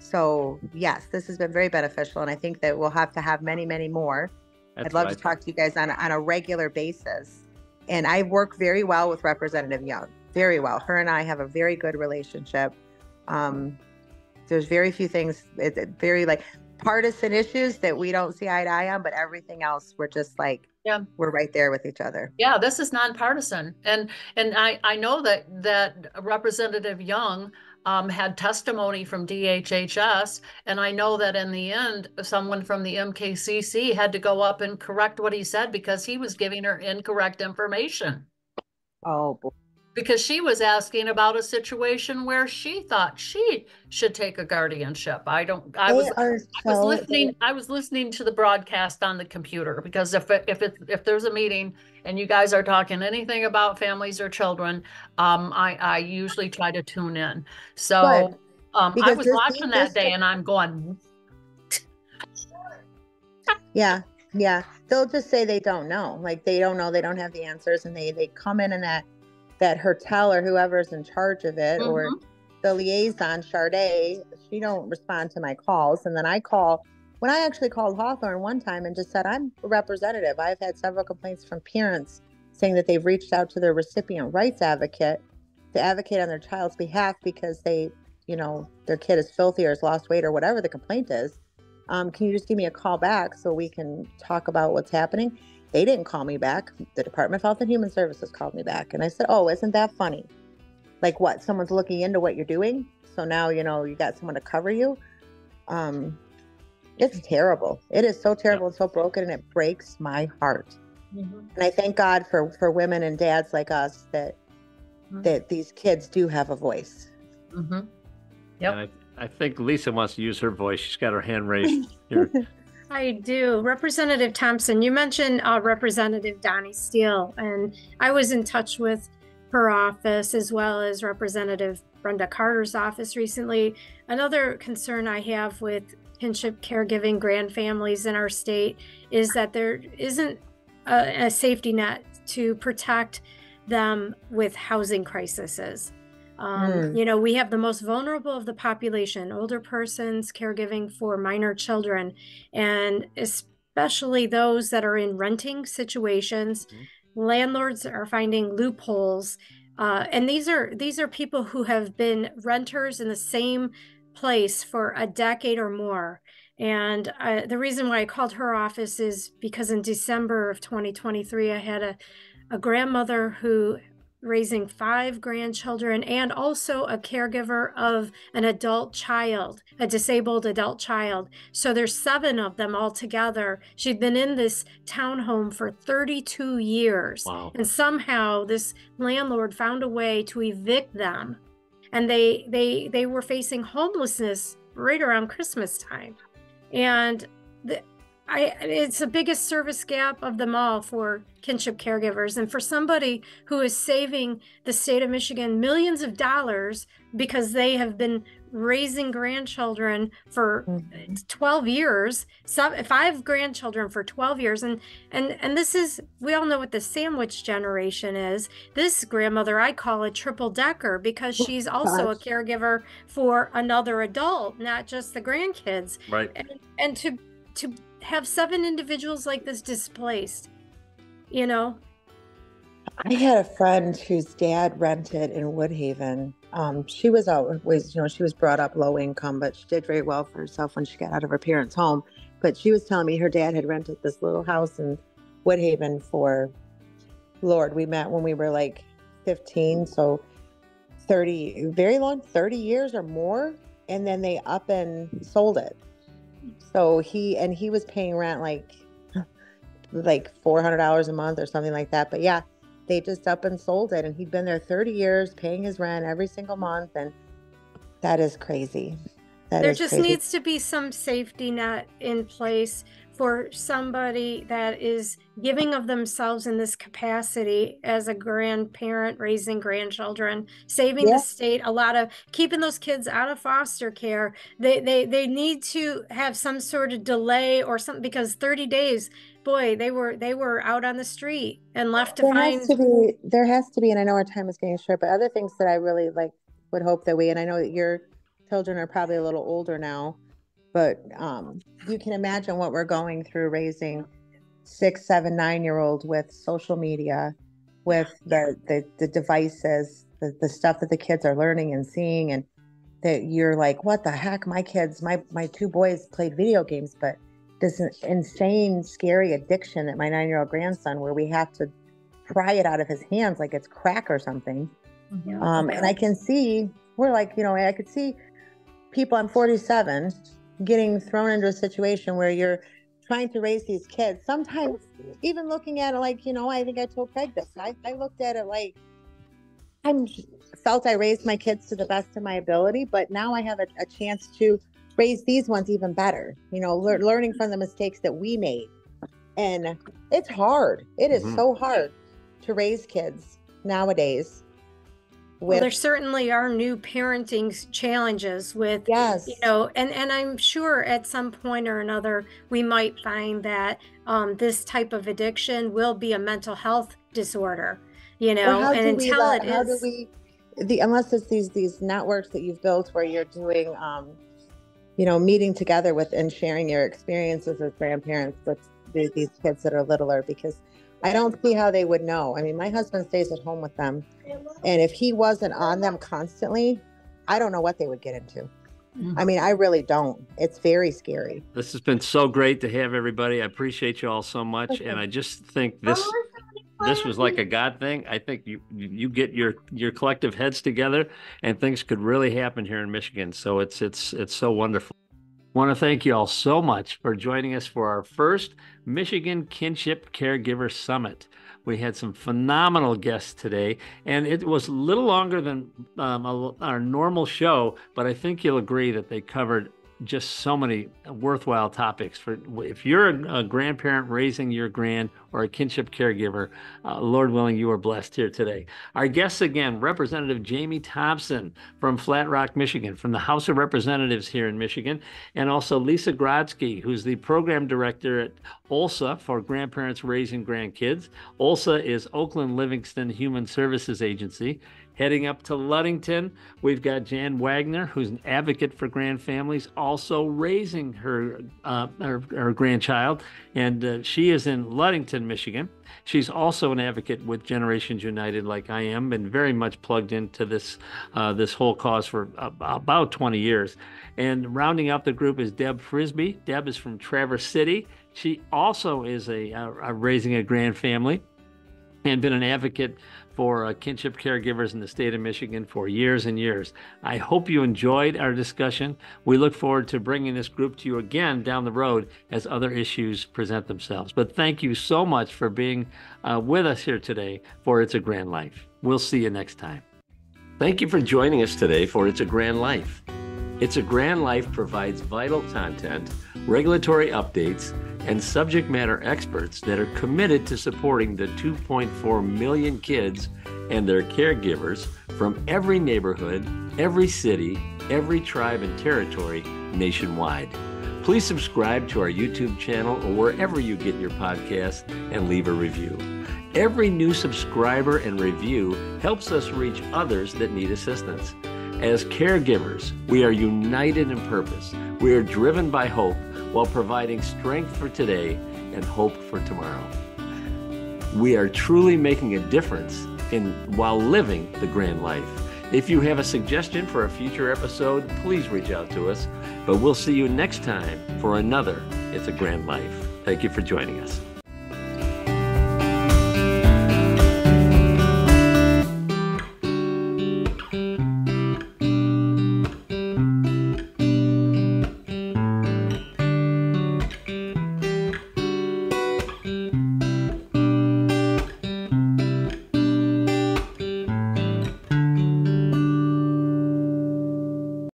So yes, this has been very beneficial. And I think that we'll have to have many, many more. I'd love to talk to you guys on a regular basis. And I work very well with Representative Young, very well. Her and I have a very good relationship. There's very few things, it's very like partisan issues that we don't see eye to eye on, but everything else, we're just like, we're right there with each other. Yeah, this is nonpartisan. And I know that Representative Young had testimony from DHHS, and I know that in the end, someone from the MKCC had to go up and correct what he said because he was giving her incorrect information. Oh, boy. Because she was asking about a situation where she thought she should take a guardianship. I was listening to the broadcast on the computer, because if there's a meeting and you guys are talking anything about families or children, I usually try to tune in. So I was watching that day and I'm going, yeah. They'll just say they don't know. Like they don't know, they don't have the answers, and they come in and that hotel or whoever's in charge of it, or the liaison, Charday, she don't respond to my calls. And then when I actually called Hawthorne one time and just said, I'm a representative. I've had several complaints from parents saying that they've reached out to their recipient rights advocate to advocate on their child's behalf because their kid is filthy or has lost weight or whatever the complaint is. Can you just give me a call back so we can talk about what's happening? They didn't call me back. The Department of Health and Human Services called me back. And I said, oh, isn't that funny? Like what? Someone's looking into what you're doing. So now, you got someone to cover you. It's terrible. It is so terrible and so broken, and it breaks my heart. Mm-hmm. And I thank God for women and dads like us that these kids do have a voice. Mm-hmm. Yep. And I think Lisa wants to use her voice. She's got her hand raised here. I do. Representative Thompson, you mentioned Representative Donnie Steele, and I was in touch with her office as well as Representative Brenda Carter's office recently. Another concern I have with kinship caregiving grand families in our state is that there isn't a safety net to protect them with housing crises. You know, we have the most vulnerable of the population, older persons caregiving for minor children, and especially those that are in renting situations. Landlords are finding loopholes, and these are people who have been renters in the same place for a decade or more. And the reason why I called her office is because in December of 2023, I had a grandmother who raising 5 grandchildren and also a caregiver of an adult child, a disabled adult child. So there's 7 of them all together. She'd been in this townhome for 32 years. Wow. And somehow this landlord found a way to evict them. And they were facing homelessness right around Christmas time. And it's the biggest service gap of them all for kinship caregivers. And for somebody who is saving the state of Michigan millions of dollars because they have been raising grandchildren for 12 years, 5 grandchildren for 12 years. And this is, we all know what the sandwich generation is. This grandmother, I call a triple decker because she's also a caregiver for another adult, not just the grandkids. Right. And to have 7 individuals like this displaced, you know. I had a friend whose dad rented in Woodhaven. She was always, you know, she was brought up low income, but she did very well for herself when she got out of her parents' home. But she was telling me her dad had rented this little house in Woodhaven for, Lord, we met when we were like 15, so 30 years or more, and then they up and sold it. So he was paying rent like $400 a month or something like that. But yeah, they just up and sold it, and he'd been there 30 years paying his rent every single month. And that is crazy. There just needs to be some safety net in place for somebody that is giving of themselves in this capacity as a grandparent raising grandchildren, saving the state a lot of, keeping those kids out of foster care. They need to have some sort of delay or something, because 30 days, boy, they were out on the street and left to find. There has to be, and I know our time is getting short, but other things that I really would hope that and I know that your children are probably a little older now, but you can imagine what we're going through raising 6, 7, 9-year-old with social media, with the devices, the stuff that the kids are learning and seeing, and that you're like, what the heck? My kids, my 2 boys played video games, but this insane, scary addiction that my 9-year-old grandson, where we have to pry it out of his hands like it's crack or something. And I can see, I could see people, I'm 47, getting thrown into a situation where you're trying to raise these kids. Sometimes even looking at it like, I think I told Craig this. I looked at it like I felt I raised my kids to the best of my ability, but now I have a chance to raise these ones even better, learning from the mistakes that we made. And it's hard. It is so hard to raise kids nowadays. Well, there certainly are new parenting challenges with, and I'm sure at some point or another, we might find that this type of addiction will be a mental health disorder, unless it's these networks that you've built where you're doing, meeting together with and sharing your experiences as grandparents with these kids that are littler, because I don't see how they would know. I mean, my husband stays at home with them, and if he wasn't on them constantly, I don't know what they would get into. I mean, I really don't. It's very scary. This has been so great to have everybody. I appreciate you all so much. And I just think this was like a God thing. I think you get your collective heads together and things could really happen here in Michigan. So it's so wonderful. want to thank you all so much for joining us for our first Michigan Kinship Caregiver Summit. We had some phenomenal guests today, and it was a little longer than our normal show, but I think you'll agree that they covered just so many worthwhile topics. For if you're a grandparent raising your grand or a kinship caregiver, Lord willing, you are blessed here today. Our guests again, Representative Jamie Thompson from Flat Rock, Michigan, from the House of Representatives here in Michigan, and also Lisa Grodsky, who's the program director at OLSA for grandparents raising grandkids. OLSA is Oakland Livingston Human Services Agency. Heading up to Ludington, we've got Jan Wagner, who's an advocate for grand families, also raising her grandchild, and she is in Ludington, Michigan. She's also an advocate with Generations United, like I am, and very much plugged into this whole cause for about 20 years. And rounding out the group is Deb Frisbie. Deb is from Traverse City. She also is raising a grand family and been an advocate for kinship caregivers in the state of Michigan for years and years. I hope you enjoyed our discussion. We look forward to bringing this group to you again down the road as other issues present themselves. But thank you so much for being with us here today for It's a Grand Life. We'll see you next time. Thank you for joining us today for It's a Grand Life. It's a Grand Life provides vital content, regulatory updates, and subject matter experts that are committed to supporting the 2.4 million kids and their caregivers from every neighborhood, every city, every tribe and territory nationwide. Please subscribe to our YouTube channel or wherever you get your podcasts and leave a review. Every new subscriber and review helps us reach others that need assistance. As caregivers, we are united in purpose. We are driven by hope while providing strength for today and hope for tomorrow. We are truly making a difference while living the grand life. If you have a suggestion for a future episode, please reach out to us. But we'll see you next time for another It's a Grand Life. Thank you for joining us.